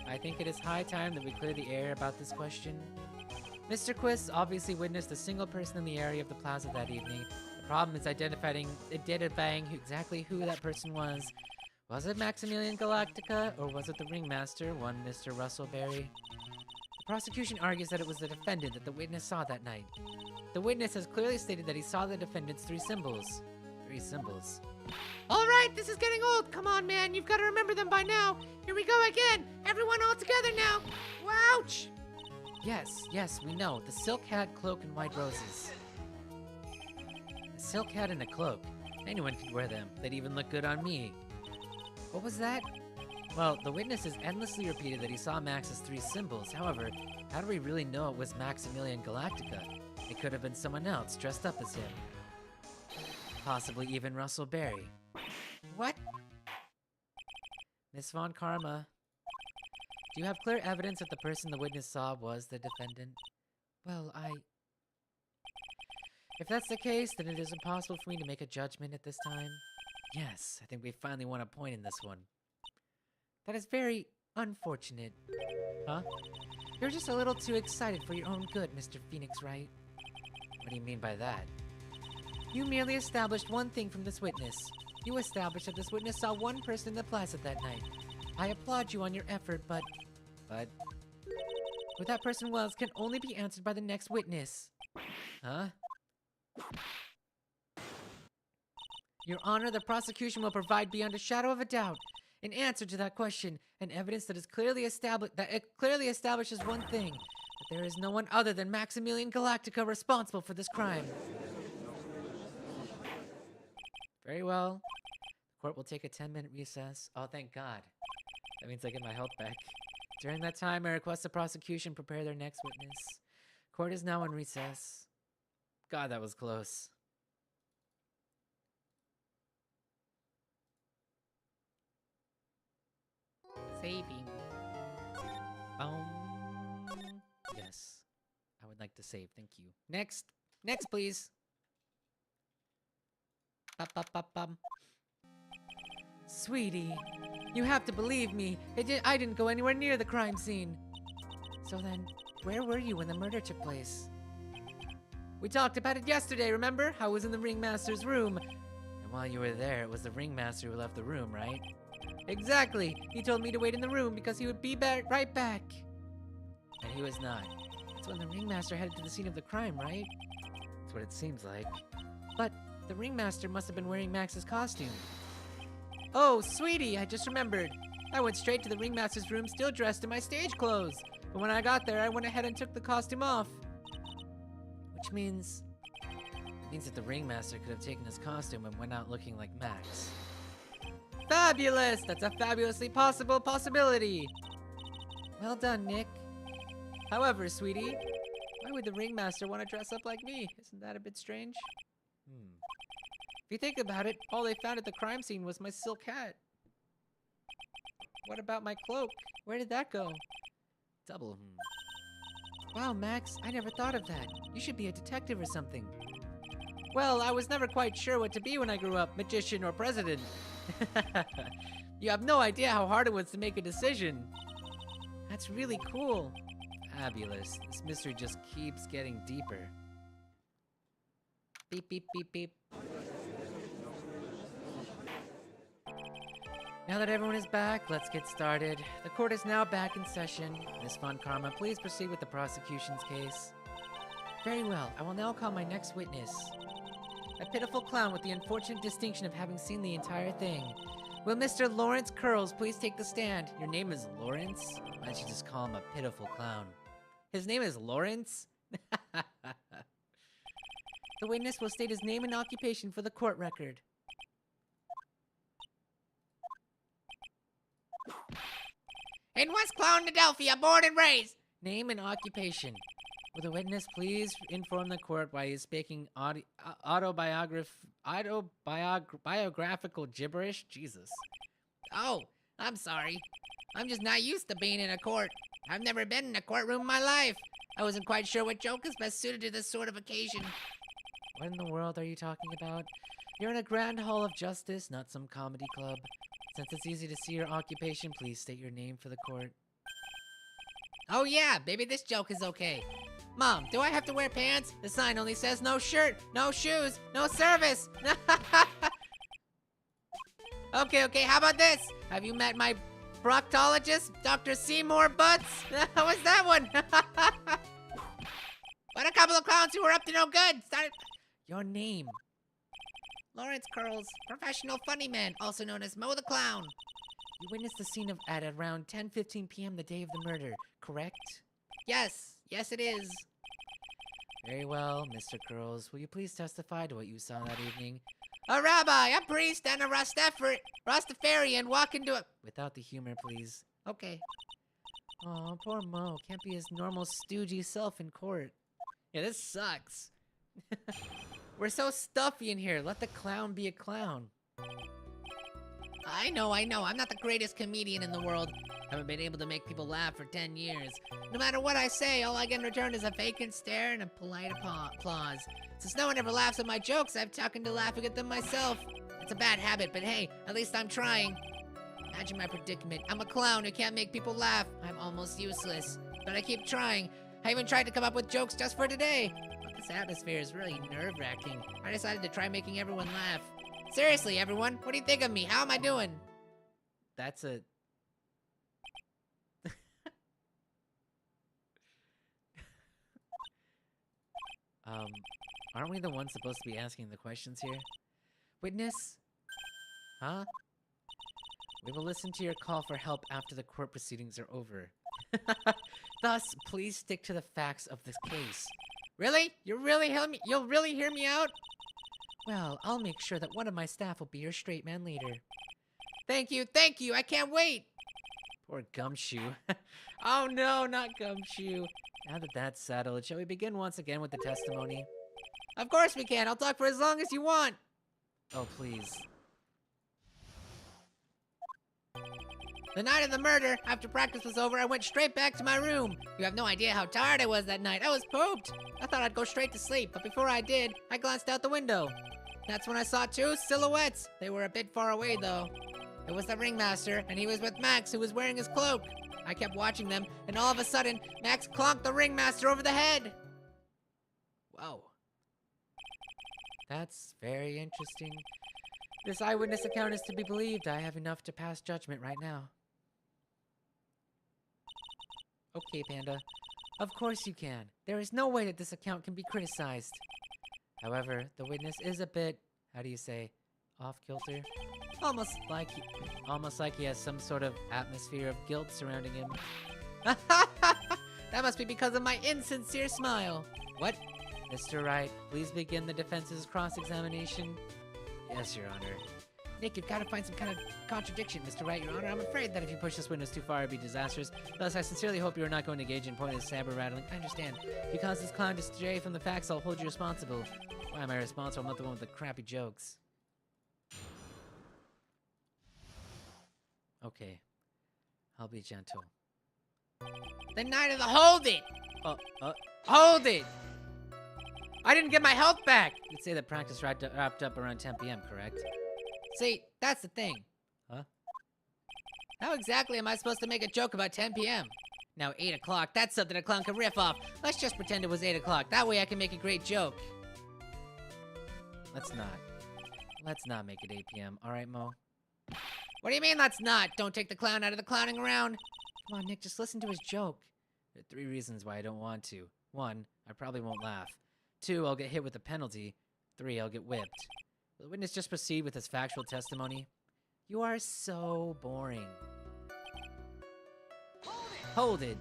I think it is high time that we clear the air about this question. Mr. Quist obviously witnessed a single person in the area of the plaza that evening. The problem is identifying exactly who that person was. Was it Maximilian Galactica, or was it the ringmaster, one Mr. Russell Berry? The prosecution argues that it was the defendant that the witness saw that night. The witness has clearly stated that he saw the defendant's 3 symbols. 3 symbols. All right, this is getting old. Come on, man. You've got to remember them by now. Here we go again. Everyone all together now. Ouch! Yes, we know. The silk hat, cloak, and white roses. A silk hat and a cloak. Anyone could wear them. They'd even look good on me. What was that? Well, the witness has endlessly repeated that he saw Max's 3 symbols. However, how do we really know it was Maximilian Galactica? It could have been someone else dressed up as him. Possibly even Russell Berry. What? Miss Von Karma, do you have clear evidence that the person the witness saw was the defendant? Well, If that's the case, then it is impossible for me to make a judgment at this time. Yes, I think we finally won a point in this one. That is very unfortunate. Huh? You're just a little too excited for your own good, Mr. Phoenix Wright. What do you mean by that? You merely established one thing from this witness. You established that this witness saw one person in the plaza that night. I applaud you on your effort, but... Who that person was can only be answered by the next witness. Huh? Your Honor, the prosecution will provide beyond a shadow of a doubt an answer to that question, and evidence that it clearly establishes one thing, that there is no one other than Maximilian Galactica responsible for this crime. Very well. The court will take a 10-minute recess. Oh, thank God. That means I get my health back. During that time, I request the prosecution prepare their next witness. Court is now in recess. God, that was close. Saving. Yes. I would like to save, thank you. Next, please. Sweetie, you have to believe me. I didn't go anywhere near the crime scene. So then, where were you when the murder took place? We talked about it yesterday, remember? How I was in the ringmaster's room. And while you were there, it was the ringmaster who left the room, right? Exactly. He told me to wait in the room because he would be right back. And he was not. That's when the ringmaster headed to the scene of the crime, right? That's what it seems like. But the ringmaster must have been wearing Max's costume. Oh, sweetie, I just remembered. I went straight to the ringmaster's room still dressed in my stage clothes. But when I got there, I went ahead and took the costume off. Which means... It means that the ringmaster could have taken his costume and went out looking like Max. Fabulous! That's a fabulously possible possibility! Well done, Nick. However, sweetie, why would the ringmaster want to dress up like me? Isn't that a bit strange? If you think about it, all they found at the crime scene was my silk hat. What about my cloak? Where did that go? Double. Wow, Max, I never thought of that. You should be a detective or something. Well, I was never quite sure what to be when I grew up, magician or president. You have no idea how hard it was to make a decision. That's really cool. Fabulous. This mystery just keeps getting deeper. Beep, beep, beep, beep. Now that everyone is back, let's get started. The court is now back in session. Miss Von Karma, please proceed with the prosecution's case. Very well. I will now call my next witness. A pitiful clown with the unfortunate distinction of having seen the entire thing. Will Mr. Lawrence Curls please take the stand? Your name is Lawrence? Why don't you just call him a pitiful clown? His name is Lawrence? The witness will state his name and occupation for the court record. In West Clownadelphia, born and raised. Name and occupation. Will the witness please inform the court why he is speaking autobiographical gibberish? Jesus. Oh, I'm sorry. I'm just not used to being in a court. I've never been in a courtroom in my life. I wasn't quite sure what joke is best suited to this sort of occasion. What in the world are you talking about? You're in a grand hall of justice, not some comedy club. Since it's easy to see your occupation, please state your name for the court. Oh yeah, maybe this joke is okay. Mom, do I have to wear pants? The sign only says no shirt, no shoes, no service. Okay, how about this? Have you met my proctologist, Dr. Seymour Butts? How was that one? What a couple of clowns who were up to no good. Your name. Lawrence Curls, professional funny man, also known as Mo the Clown. You witnessed the scene at around 10:15 p.m. the day of the murder, correct? Yes, yes it is. Very well, Mr. Curls. Will you please testify to what you saw that evening? A rabbi, a priest, and a Rastafarian walk into a... Without the humor, please. Okay. Oh, poor Mo. Can't be his normal stoogey self in court. Yeah, this sucks. We're so stuffy in here. Let the clown be a clown. I know. I'm not the greatest comedian in the world. Haven't been able to make people laugh for 10 years. No matter what I say, all I get in return is a vacant stare and a polite applause. Since no one ever laughs at my jokes, I've taken to laughing at them myself. It's a bad habit, but hey, at least I'm trying. Imagine my predicament. I'm a clown who can't make people laugh. I'm almost useless. But I keep trying. I even tried to come up with jokes just for today. But this atmosphere is really nerve-wracking. I decided to try making everyone laugh. Seriously, everyone, what do you think of me? How am I doing? That's a... Aren't we the ones supposed to be asking the questions here? Witness? Huh? We will listen to your call for help after the court proceedings are over. Thus, please stick to the facts of this case. Really? You'll really hear me out? Well, I'll make sure that one of my staff will be your straight man leader. Thank you, I can't wait! Poor Gumshoe. Oh no, not Gumshoe. Now that that's settled, shall we begin once again with the testimony? Of course we can, I'll talk for as long as you want! Oh, please. The night of the murder, after practice was over, I went straight back to my room. You have no idea how tired I was that night. I was pooped. I thought I'd go straight to sleep, but before I did, I glanced out the window. That's when I saw two silhouettes. They were a bit far away, though. It was the ringmaster, and he was with Max, who was wearing his cloak. I kept watching them, and all of a sudden, Max clonked the ringmaster over the head. Whoa. That's very interesting. This eyewitness account is to be believed. I have enough to pass judgment right now. Okay, Panda. Of course you can. There is no way that this account can be criticized. However, the witness is a bit, how do you say, off-kilter? Almost like he has some sort of atmosphere of guilt surrounding him. That must be because of my insincere smile. What? Mr. Wright, please begin the defense's cross-examination. Yes, Your Honor. Nick, you've got to find some kind of contradiction, Mr. Wright, Your Honor. I'm afraid that if you push this witness too far, it'd be disastrous. Thus, I sincerely hope you are not going to engage in pointless saber rattling. I understand. If you cause this clown to stray from the facts, I'll hold you responsible. Why am I responsible? I'm not the one with the crappy jokes. Okay. I'll be gentle. The night of the... Hold it! Hold it! I didn't get my health back! You'd say that practice wrapped up around 10 p.m., correct? See, that's the thing. Huh? How exactly am I supposed to make a joke about 10 p.m.? Now, 8 o'clock, that's something a clown can riff off. Let's just pretend it was 8 o'clock. That way I can make a great joke. Let's not make it 8 p.m., alright, Mo? What do you mean, let's not? Don't take the clown out of the clowning around. Come on, Nick, just listen to his joke. There are 3 reasons why I don't want to. 1, I probably won't laugh. 2, I'll get hit with a penalty. 3, I'll get whipped. Will the witness just proceed with his factual testimony? You are so boring. Hold it!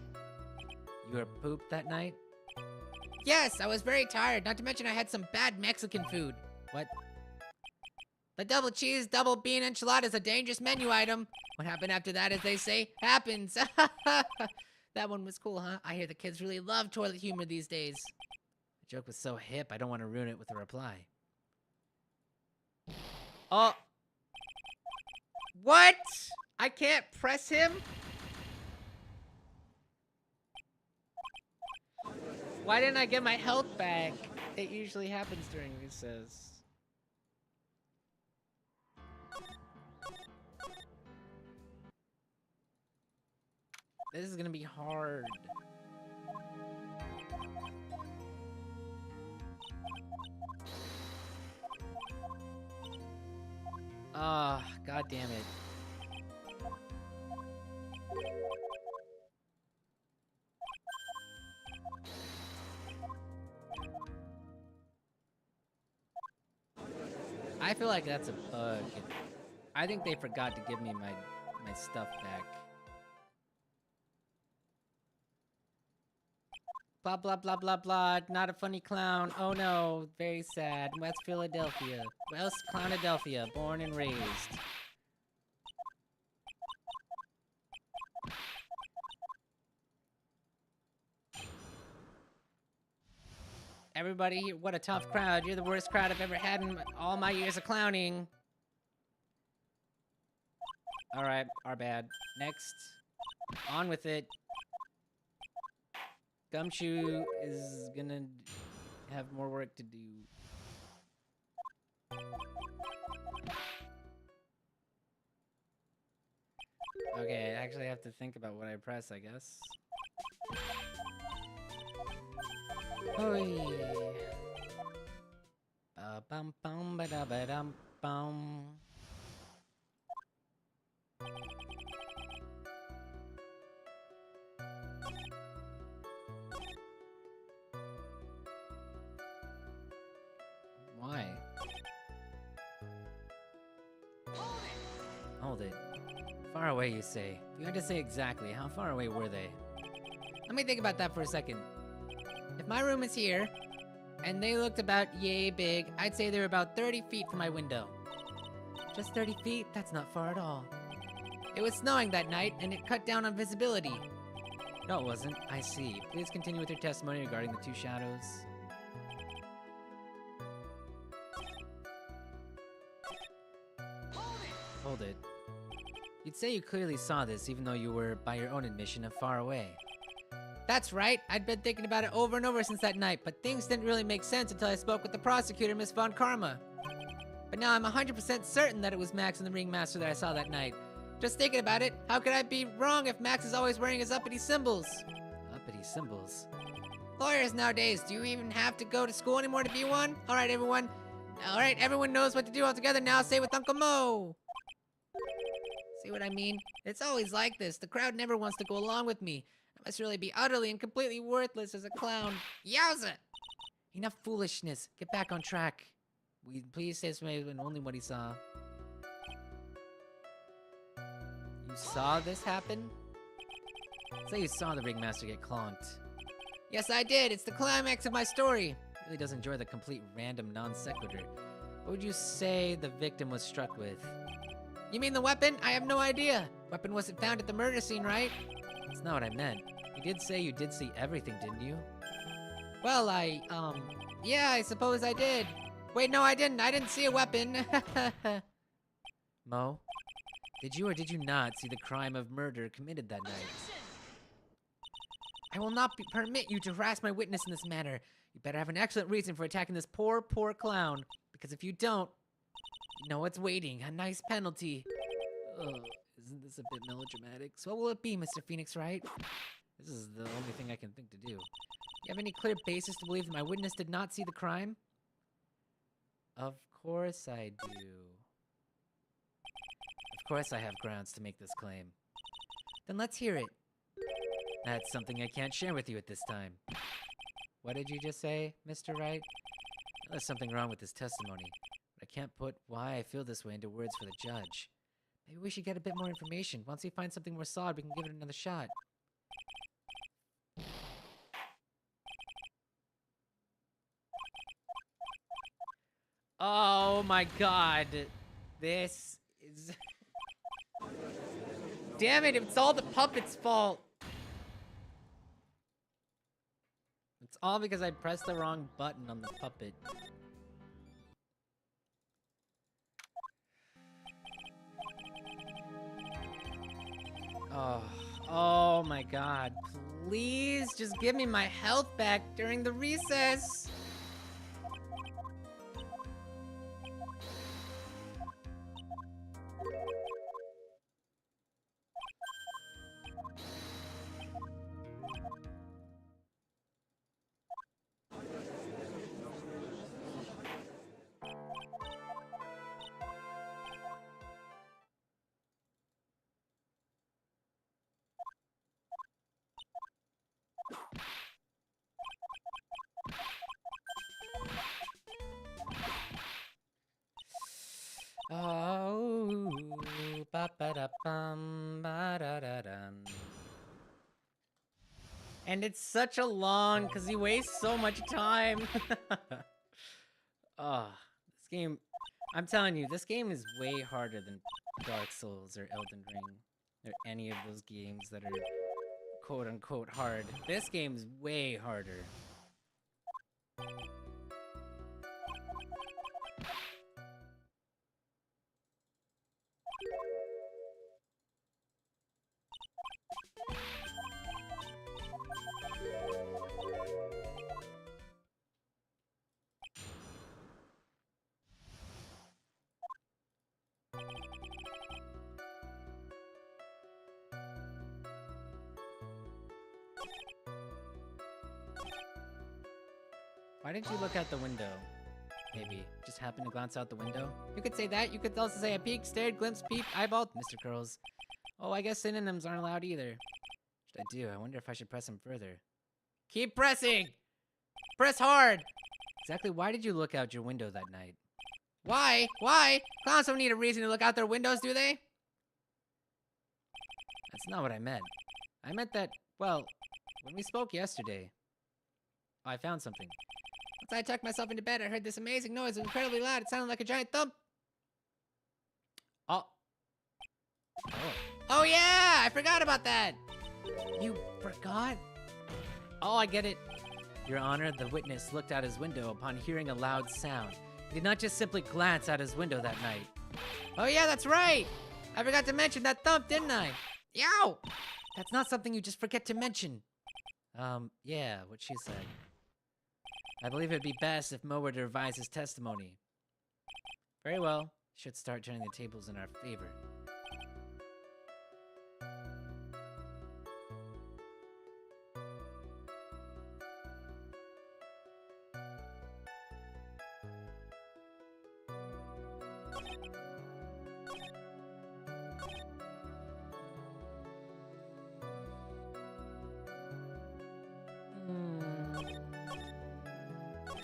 You were pooped that night? Yes, I was very tired. Not to mention I had some bad Mexican food. What? The double cheese, double bean enchilada is a dangerous menu item. What happened after that, as they say, happens. That one was cool, huh? I hear the kids really love toilet humor these days. The joke was so hip, I don't want to ruin it with a reply. Oh! What? I can't press him? Why didn't I get my health back? It usually happens during recess. This is gonna be hard. Ah, god damn it. I feel like that's a bug. I think they forgot to give me my stuff back. Blah, blah, blah, blah, blah. Not a funny clown. Oh no, very sad. West Philadelphia. West Clownadelphia, born and raised. Everybody here, what a tough crowd. You're the worst crowd I've ever had in all my years of clowning. Alright, our bad. Next. On with it. Gumshoe is gonna have more work to do. Okay, I actually have to think about what I press, I guess. Hoi. Ba-bum bum ba-da-ba-dum bum. Why? Hold it. Far away, you say. You had to say exactly. How far away were they? Let me think about that for a second. If my room is here, and they looked about yay big, I'd say they were about 30 feet from my window. Just 30 feet? That's not far at all. It was snowing that night, and it cut down on visibility. No, it wasn't. I see. Please continue with your testimony regarding the two shadows. Hold it. You'd say you clearly saw this, even though you were, by your own admission, far away. That's right. I'd been thinking about it over and over since that night, but things didn't really make sense until I spoke with the prosecutor, Miss Von Karma. But now I'm 100% certain that it was Max and the Ringmaster that I saw that night. Just thinking about it, how could I be wrong if Max is always wearing his uppity symbols? Uppity symbols? Lawyers nowadays, do you even have to go to school anymore to be one? Alright, everyone. Alright, everyone knows what to do all together now. Say with Uncle Mo. See what I mean? It's always like this. The crowd never wants to go along with me. I must really be utterly and completely worthless as a clown. Yowza! Enough foolishness. Get back on track. Please say something and only what he saw. You saw this happen? Say you saw the Ringmaster get clonked. Yes, I did. It's the climax of my story. Really does enjoy the complete random non sequitur. What would you say the victim was struck with? You mean the weapon? I have no idea. Weapon wasn't found at the murder scene, right? That's not what I meant. You did say you did see everything, didn't you? Well, yeah, I suppose I did. Wait, no, I didn't. I didn't see a weapon. Mo, did you or did you not see the crime of murder committed that night? I will not permit you to harass my witness in this manner. You better have an excellent reason for attacking this poor, poor clown. Because if you don't, you know what's waiting. A nice penalty. Ugh, isn't this a bit melodramatic? So what will it be, Mr. Phoenix Wright? This is the only thing I can think to do. You have any clear basis to believe that my witness did not see the crime? Of course I do. Of course I have grounds to make this claim. Then let's hear it. That's something I can't share with you at this time. What did you just say, Mr. Wright? There's something wrong with this testimony, but I can't put why I feel this way into words for the judge. Maybe we should get a bit more information. Once we find something more solid, we can give it another shot. Oh my god. This is... Damn it, it's all the puppet's fault. It's all because I pressed the wrong button on the puppet. Oh my god. Please just give me my health back during the recess. Ba-ba-da-bum, ba-da-da-dum. And it's such a long, because he wastes so much time. Oh, this game, I'm telling you, this game is way harder than Dark Souls or Elden Ring or any of those games that are quote-unquote hard. This game is way harder. Why did you look out the window? Maybe. Just happened to glance out the window? You could say that. You could also say I peeked, stared, glimpsed, peeped, eyeballed, Mr. Curls. Oh, I guess synonyms aren't allowed either. What should I do? I wonder if I should press him further. Keep pressing! Press hard! Exactly why did you look out your window that night? Why? Why? Clowns don't need a reason to look out their windows, do they? That's not what I meant. I meant that, well, when we spoke yesterday, I found something. Once I tucked myself into bed, I heard this amazing noise. It was incredibly loud. It sounded like a giant thump. Oh. Oh yeah! I forgot about that! You forgot? Oh, I get it. Your Honor, the witness looked out his window upon hearing a loud sound. He did not just simply glance out his window that night. Oh yeah, that's right! I forgot to mention that thump, didn't I? Yow! That's not something you just forget to mention. Yeah, what she said. I believe it'd be best if Mo were to revise his testimony. Very well. Should start turning the tables in our favor.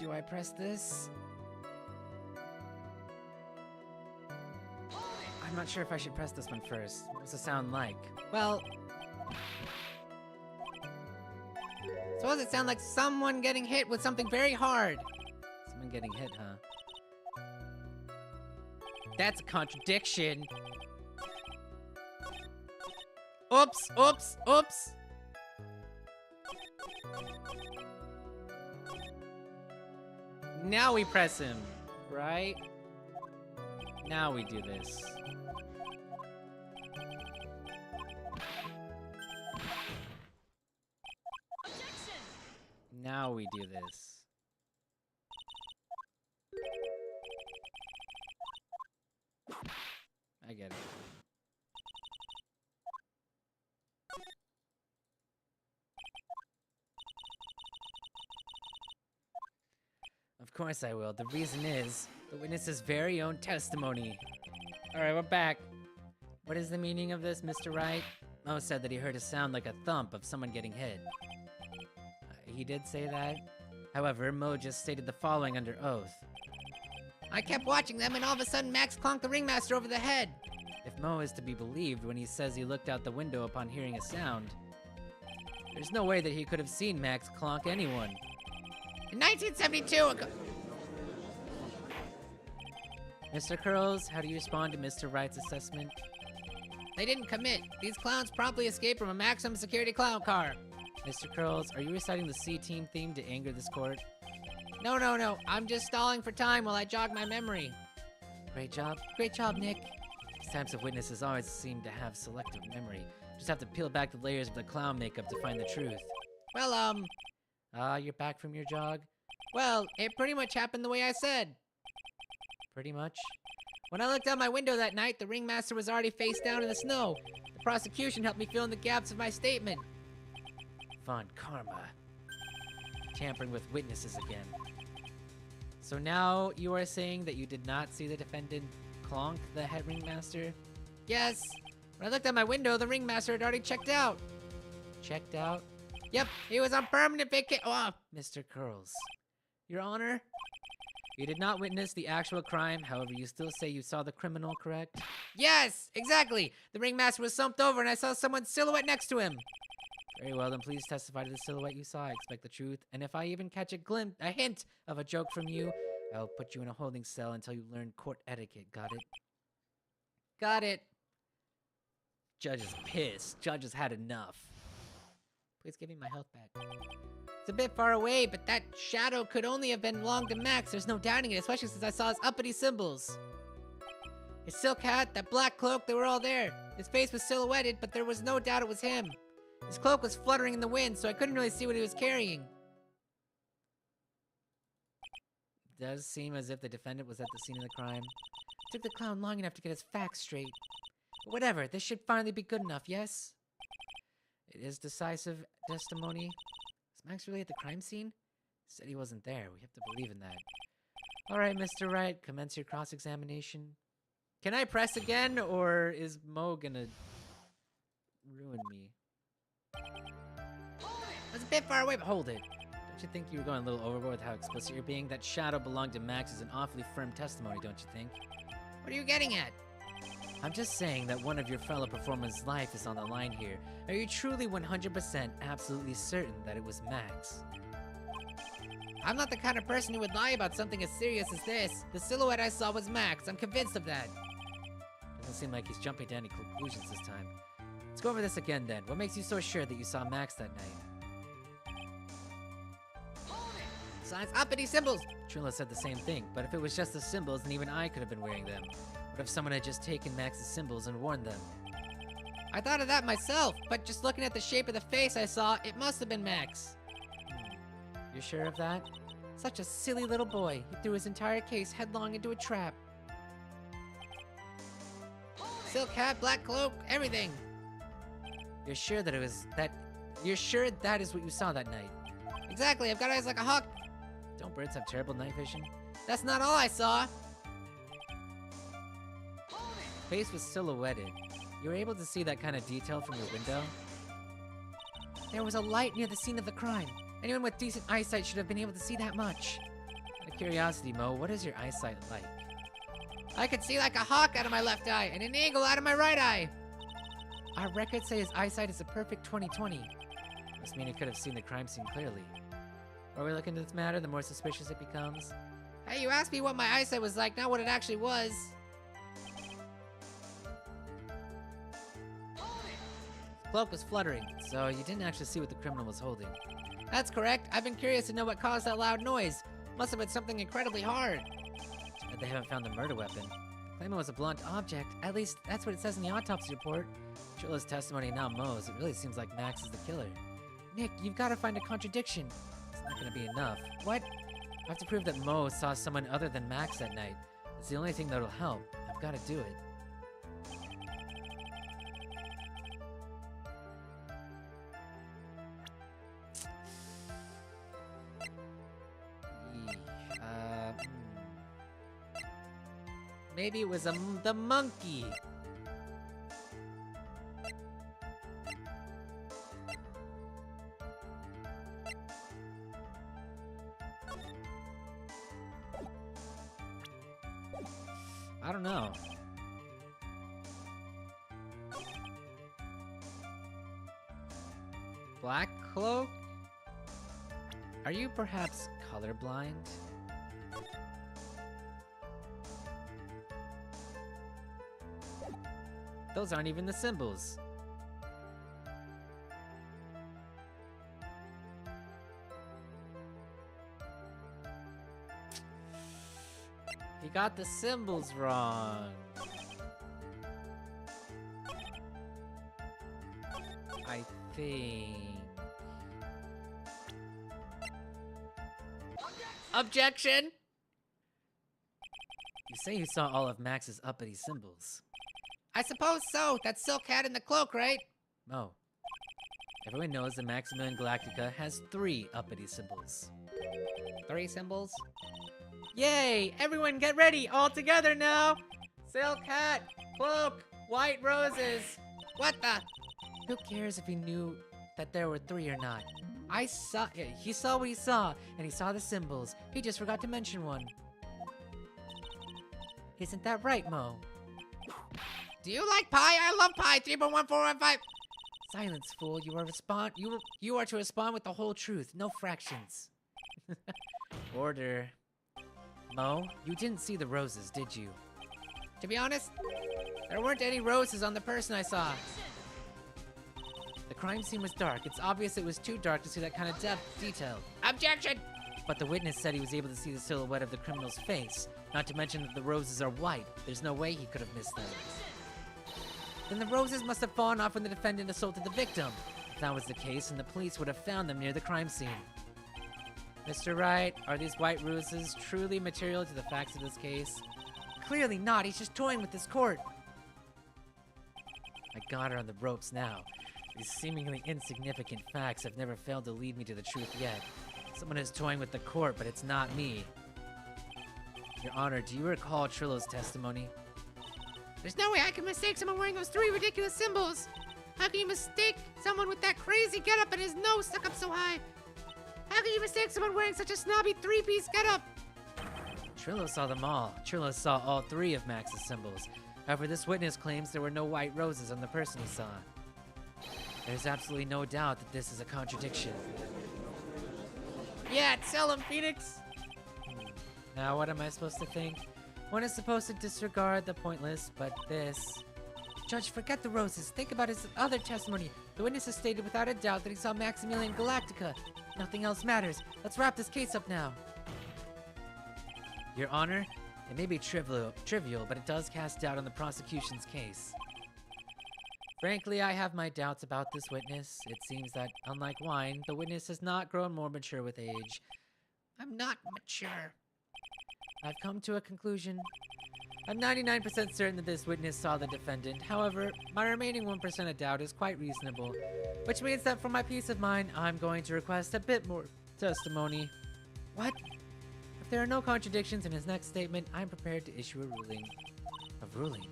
Do I press this? I'm not sure if I should press this one first. What does the sound like? Well... suppose it sounds like someone getting hit with something very hard. Someone getting hit, huh? That's a contradiction. Oops, oops, oops. Now we press him, right? Now we do this. Objection! Now we do this. I get it. Of course I will. The reason is the witness's very own testimony. Alright, we're back. What is the meaning of this, Mr. Wright? Mo said that he heard a sound like a thump of someone getting hit. He did say that. However, Mo just stated the following under oath. I kept watching them and all of a sudden Max clonked the ringmaster over the head. If Mo is to be believed when he says he looked out the window upon hearing a sound, there's no way that he could have seen Max clonk anyone. In 1972, Mr. Curls, how do you respond to Mr. Wright's assessment? They didn't commit. These clowns promptly escaped from a maximum security clown car. Mr. Curls, are you reciting the C-Team theme to anger this court? No. I'm just stalling for time while I jog my memory. Great job, Nick. These types of witnesses always seem to have selective memory. Just have to peel back the layers of the clown makeup to find the truth. Well, you're back from your jog? Well, it pretty much happened the way I said. Pretty much? When I looked out my window that night, the ringmaster was already face down in the snow. The prosecution helped me fill in the gaps of my statement. Fun karma. Tampering with witnesses again. So now you are saying that you did not see the defendant clonk the head ringmaster? Yes. When I looked out my window, the ringmaster had already checked out. Checked out? Yep, he was on permanent vacation. Oh, Mr. Curls. Your Honor? You did not witness the actual crime, however, you still say you saw the criminal, correct? Yes, exactly. The ringmaster was slumped over and I saw someone's silhouette next to him. Very well, then please testify to the silhouette you saw. I expect the truth. And if I even catch a hint of a joke from you, I'll put you in a holding cell until you learn court etiquette. Got it? Got it. Judge is pissed. Judge has had enough. Please give me my health back. It's a bit far away, but that shadow could only have belonged to Max. There's no doubting it, especially since I saw his uppity symbols. His silk hat, that black cloak, they were all there. His face was silhouetted, but there was no doubt it was him. His cloak was fluttering in the wind, so I couldn't really see what he was carrying. Does seem as if the defendant was at the scene of the crime. Took the clown long enough to get his facts straight. But whatever, this should finally be good enough, yes? It is decisive testimony. Is Max really at the crime scene? Said he wasn't there. We have to believe in that. All right, Mr. Wright, commence your cross-examination. Can I press again, or is Mo gonna ruin me? It was a bit far away, but Hold it. Don't you think you were going a little overboard with how explicit you're being? That shadow belonged to Max is an awfully firm testimony, don't you think? what are you getting at? I'm just saying that one of your fellow performers' life is on the line here. Are you truly 100% absolutely certain that it was Max? I'm not the kind of person who would lie about something as serious as this. The silhouette I saw was Max. I'm convinced of that. Doesn't seem like he's jumping to any conclusions this time. Let's go over this again then. What makes you so sure that you saw Max that night? Signs, uppity symbols. Trilla said the same thing, but if it was just the symbols, then even I could have been wearing them. What if someone had just taken Max's symbols and worn them? I thought of that myself, but just looking at the shape of the face I saw, it must have been Max. You're sure of that? Such a silly little boy. He threw his entire case headlong into a trap. Silk hat, black cloak, everything. You're sure that it was that... You're sure that is what you saw that night? Exactly, I've got eyes like a hawk. Don't birds have terrible night vision? That's not all I saw. Face was silhouetted. You were able to see that kind of detail from your window? There was a light near the scene of the crime. Anyone with decent eyesight should have been able to see that much. Out of curiosity, Mo, what is your eyesight like? I could see like a hawk out of my left eye and an eagle out of my right eye. Our records say his eyesight is a perfect 20/20. Must mean he could have seen the crime scene clearly. The more we look into this matter, the more suspicious it becomes. Hey, you asked me what my eyesight was like, not what it actually was. His cloak was fluttering, so you didn't actually see what the criminal was holding. That's correct. I've been curious to know what caused that loud noise. Must have been something incredibly hard. But they haven't found the murder weapon. Claim it was a blunt object. At least, that's what it says in the autopsy report. Trilla's testimony and now Mo's. It really seems like Max is the killer. Nick, you've got to find a contradiction. It's not going to be enough. What? I have to prove that Mo saw someone other than Max that night. It's the only thing that'll help. I've got to do it. Maybe it was the monkey. I don't know. Black cloak? Are you perhaps colorblind? Those aren't even the symbols. He got the symbols wrong. I think. Objection! You say you saw all of Max's uppity symbols. I suppose so. That silk hat and the cloak, right? Mo, everyone knows that Maximilian Galactica has 3 uppity symbols. 3 symbols? Yay! Everyone get ready! All together now! Silk hat, cloak, white roses! What the? Who cares if he knew that there were 3 or not? He saw what he saw, and he saw the symbols. He just forgot to mention one. Isn't that right, Mo? Do you like pie? I love pie. 3.1415. Silence, fool. You are to respond with the whole truth, no fractions. Order. Mo, you didn't see the roses, did you? To be honest, there weren't any roses on the person I saw. The crime scene was dark. It's obvious it was too dark to see that kind of detail. Objection! But the witness said he was able to see the silhouette of the criminal's face, not to mention that the roses are white. There's no way he could have missed them. Then the roses must have fallen off when the defendant assaulted the victim. If that was the case, then the police would have found them near the crime scene. Mr. Wright, are these white roses truly material to the facts of this case? Clearly not. He's just toying with this court. I got her on the ropes now. These seemingly insignificant facts have never failed to lead me to the truth yet. Someone is toying with the court, but it's not me. Your Honor, do you recall Trillo's testimony? There's no way I can mistake someone wearing those 3 ridiculous symbols. How can you mistake someone with that crazy getup and his nose stuck up so high? How can you mistake someone wearing such a snobby 3-piece getup? Trillo saw them all. Trillo saw all 3 of Max's symbols. However, this witness claims there were no white roses on the person he saw. There's absolutely no doubt that this is a contradiction. Yeah, tell him, Phoenix. Now what am I supposed to think? One is supposed to disregard the pointless, but this... Judge, forget the roses. Think about his other testimony. The witness has stated without a doubt that he saw Maximilian Galactica. Nothing else matters. Let's wrap this case up now. Your Honor, it may be trivial, but it does cast doubt on the prosecution's case. Frankly, I have my doubts about this witness. It seems that, unlike wine, the witness has not grown more mature with age. I'm not mature. I've come to a conclusion. I'm 99% certain that this witness saw the defendant. However, my remaining 1% of doubt is quite reasonable, which means that for my peace of mind, I'm going to request a bit more testimony. What? If there are no contradictions in his next statement, I'm prepared to issue a ruling. A ruling?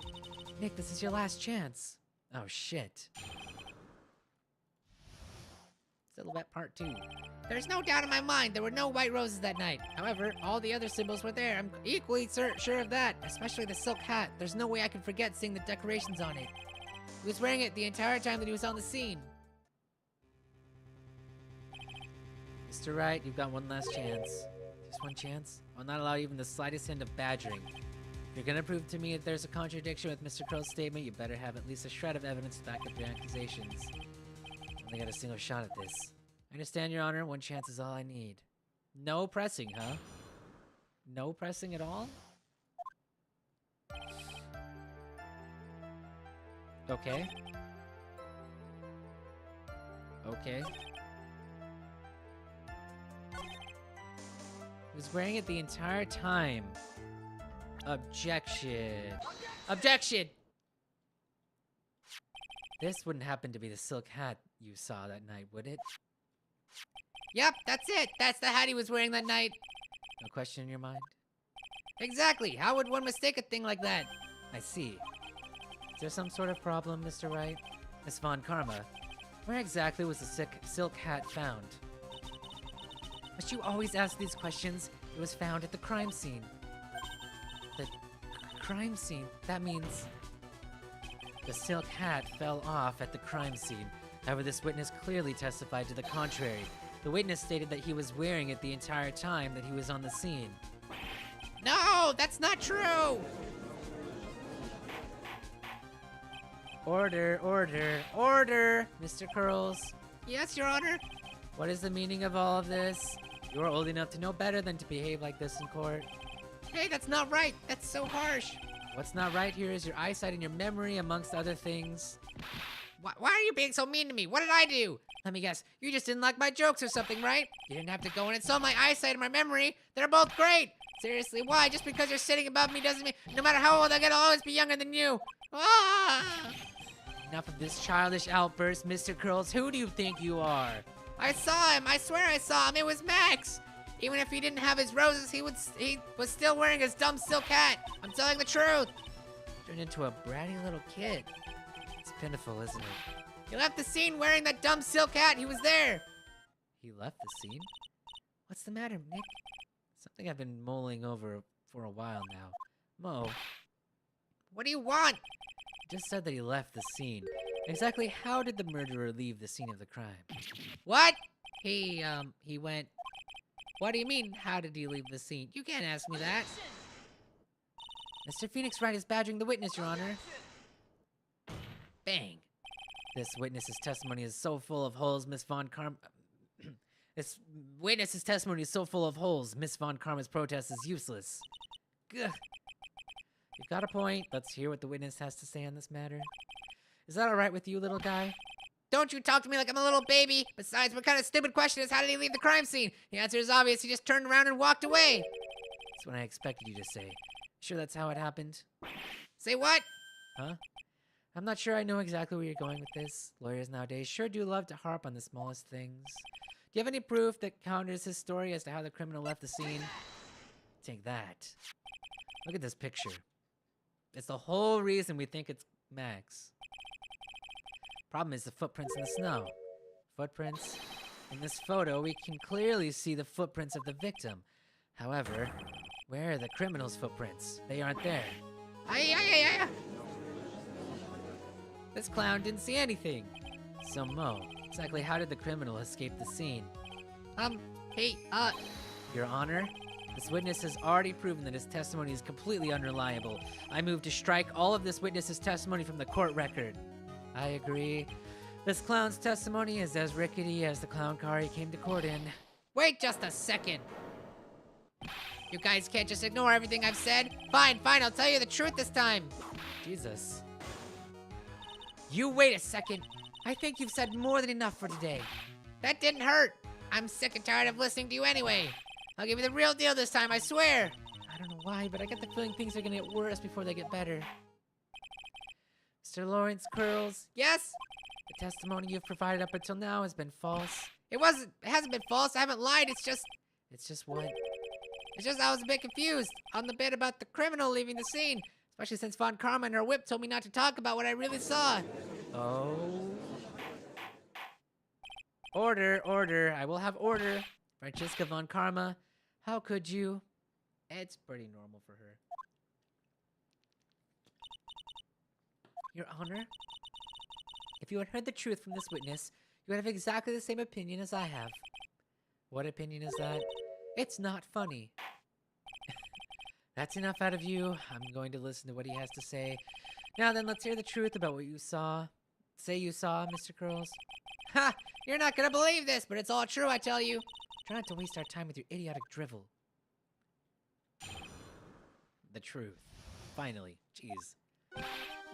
Nick, this is your last chance. Oh, shit. Silhouette Part 2. There's no doubt in my mind there were no white roses that night. However, all the other symbols were there. I'm equally sure of that, especially the silk hat. There's no way I can forget seeing the decorations on it. He was wearing it the entire time that he was on the scene. Mr. Wright, you've got one last chance. Just one chance? I'll not allow even the slightest hint of badgering. If you're gonna prove to me that there's a contradiction with Mr. Crow's statement, you better have at least a shred of evidence to back up your accusations. Only got a single shot at this. I understand, Your Honor. One chance is all I need. No pressing, huh? No pressing at all? Okay. Okay. He was wearing it the entire time. Objection. Objection! This wouldn't happen to be the silk hat you saw that night, would it? Yep, that's it. That's the hat he was wearing that night. No question in your mind? Exactly. How would one mistake a thing like that? I see. Is there some sort of problem, Mr. Wright? Miss Von Karma, where exactly was the silk hat found? Must you always ask these questions? It was found at the crime scene. The crime scene? That means... The silk hat fell off at the crime scene. However, this witness clearly testified to the contrary. The witness stated that he was wearing it the entire time that he was on the scene. No, that's not true! Order, order, order, Mr. Curls. Yes, Your Honor. What is the meaning of all of this? You are old enough to know better than to behave like this in court. Hey, that's not right. That's so harsh. What's not right here is your eyesight and your memory, amongst other things. Why are you being so mean to me? What did I do? Let me guess. You just didn't like my jokes or something, right? You didn't have to go in and insult my eyesight and my memory. They're both great. Seriously, why? Just because you're sitting above me doesn't mean no matter how old I get, I'll always be younger than you. Ah! Enough of this childish outburst, Mr. Curls. Who do you think you are? I saw him. I swear I saw him. It was Max. Even if he didn't have his roses, he was still wearing his dumb silk hat. I'm telling the truth. Turned into a bratty little kid. It's pitiful, isn't it? He left the scene wearing that dumb silk hat. He was there. He left the scene? What's the matter, Nick? Something I've been mulling over for a while now. Mo, What do you want? Just said that he left the scene. Exactly how did the murderer leave the scene of the crime? What? He went... What do you mean, how did he leave the scene? You can't ask me that. Mr. Phoenix Wright is badgering the witness, Your Honor. Bang. This witness's testimony is so full of holes, Miss Von Karma... This witness's testimony is so full of holes, Miss Von Karma's protest is useless. Gah. You've got a point. Let's hear what the witness has to say on this matter. Is that alright with you, little guy? Don't you talk to me like I'm a little baby. Besides, what kind of stupid question is how did he leave the crime scene? The answer is obvious. He just turned around and walked away. That's what I expected you to say. Sure that's how it happened? Say what? Huh? I'm not sure I know exactly where you're going with this. Lawyers nowadays sure do love to harp on the smallest things. Do you have any proof that counters his story as to how the criminal left the scene? Take that. Look at this picture. It's the whole reason we think it's Max. Problem is the footprints in the snow. Footprints. In this photo, we can clearly see the footprints of the victim. However, where are the criminal's footprints? They aren't there. This clown didn't see anything. So Mo, exactly how did the criminal escape the scene? Your Honor, this witness has already proven that his testimony is completely unreliable. I move to strike all of this witness's testimony from the court record. I agree. This clown's testimony is as rickety as the clown car he came to court in. Wait just a second. You guys can't just ignore everything I've said. Fine, I'll tell you the truth this time. Jesus. You wait a second. I think you've said more than enough for today. That didn't hurt. I'm sick and tired of listening to you anyway. I'll give you the real deal this time, I swear. I don't know why, but I get the feeling things are gonna get worse before they get better. Mr. Lawrence Curls? Yes? The testimony you've provided up until now has been false. It hasn't been false. I haven't lied. It's just what? It's just I was a bit confused on the bit about the criminal leaving the scene. Especially since Von Karma and her whip told me not to talk about what I really saw. Oh. Order. I will have order. Francesca Von Karma, how could you? It's pretty normal for her. Your Honor, if you had heard the truth from this witness, you would have exactly the same opinion as I have. What opinion is that? It's not funny. That's enough out of you. I'm going to listen to what he has to say. Now then, let's hear the truth about what you saw. Say you saw, Mr. Curls. Ha! You're not gonna believe this, but it's all true, I tell you. Try not to waste our time with your idiotic drivel. The truth. Finally. Jeez.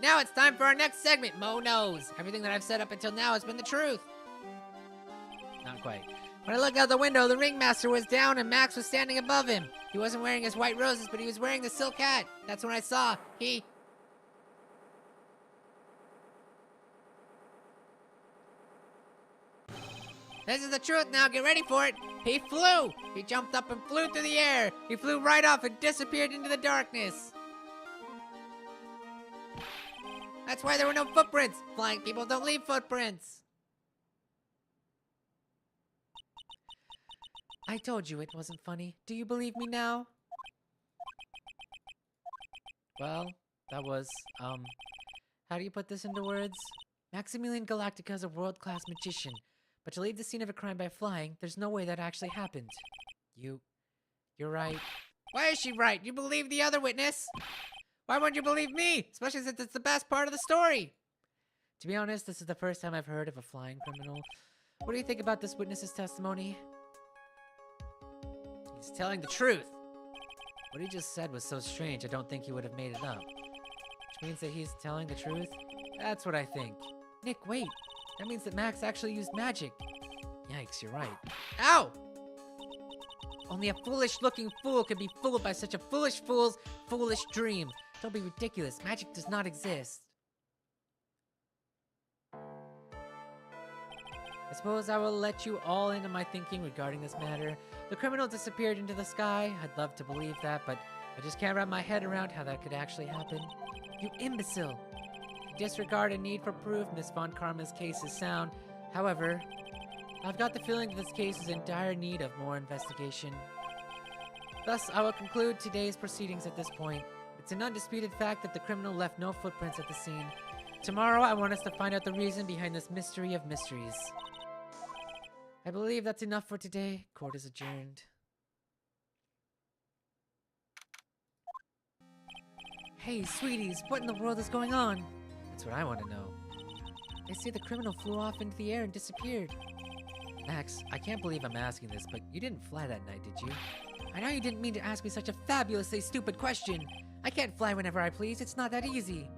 Now it's time for our next segment, Mo Knows. Everything that I've said up until now has been the truth. Not quite. When I looked out the window, the ringmaster was down and Max was standing above him. He wasn't wearing his white roses, but he was wearing the silk hat. That's when I saw. This is the truth now, get ready for it. He flew. He jumped up and flew through the air. He flew right off and disappeared into the darkness. That's why there were no footprints. Flying people don't leave footprints. I told you it wasn't funny. Do you believe me now? Well, that was, how do you put this into words? Maximilian Galactica is a world-class magician, but to leave the scene of a crime by flying, there's no way that actually happened. You're right. Why is she right? You believe the other witness? Why won't you believe me? Especially since it's the best part of the story. To be honest, this is the first time I've heard of a flying criminal. What do you think about this witness's testimony? He's telling the truth. What he just said was so strange, I don't think he would have made it up. Which means that he's telling the truth? That's what I think. Nick, wait. That means that Max actually used magic. Yikes, you're right. Ow! Only a foolish-looking fool could be fooled by such a foolish fool's foolish dream. Don't be ridiculous. Magic does not exist. I suppose I will let you all into my thinking regarding this matter. The criminal disappeared into the sky. I'd love to believe that, but I just can't wrap my head around how that could actually happen. You imbecile! You disregard a need for proof. Miss Von Karma's case is sound. However, I've got the feeling that this case is in dire need of more investigation. Thus, I will conclude today's proceedings at this point. It's an undisputed fact that the criminal left no footprints at the scene. Tomorrow, I want us to find out the reason behind this mystery of mysteries. I believe that's enough for today. Court is adjourned. Hey, sweeties, what in the world is going on? That's what I want to know. They say the criminal flew off into the air and disappeared. Max, I can't believe I'm asking this, but you didn't fly that night, did you? I know you didn't mean to ask me such a fabulously stupid question. I can't fly whenever I please, it's not that easy.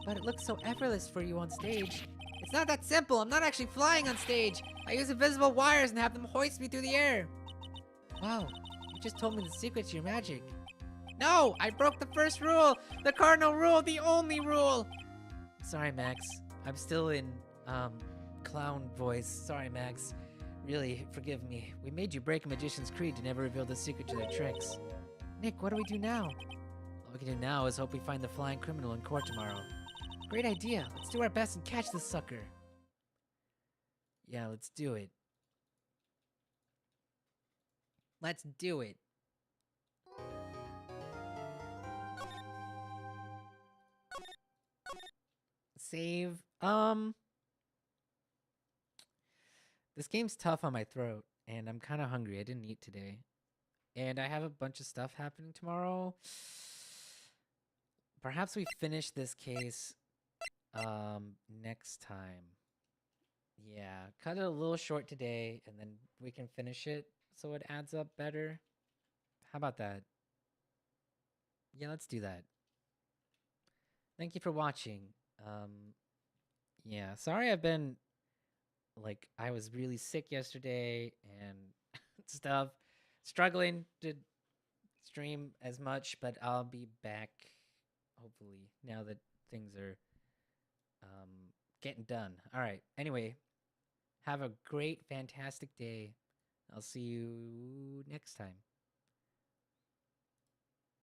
But it looks so effortless for you on stage. It's not that simple, I'm not actually flying on stage. I use invisible wires and have them hoist me through the air. Wow, you just told me the secret to your magic. No, I broke the first rule! The cardinal rule, the only rule! Sorry, Max. I'm still in, clown voice. Sorry, Max. Really, forgive me. We made you break a magician's creed to never reveal the secret to their tricks. Nick, what do we do now? All we can do now is hope we find the flying criminal in court tomorrow. Great idea. Let's do our best and catch this sucker. Yeah, let's do it. Let's do it. Save. This game's tough on my throat, and I'm kind of hungry. I didn't eat today. And I have a bunch of stuff happening tomorrow. Perhaps we finish this case next time. Yeah, cut it a little short today, and then we can finish it so it adds up better. How about that? Yeah, let's do that. Thank you for watching. Yeah, sorry I've been, like, I was really sick yesterday and stuff. Struggling to stream as much, but I'll be back, hopefully, now that things are getting done. All right, anyway, have a great, fantastic day. I'll see you next time.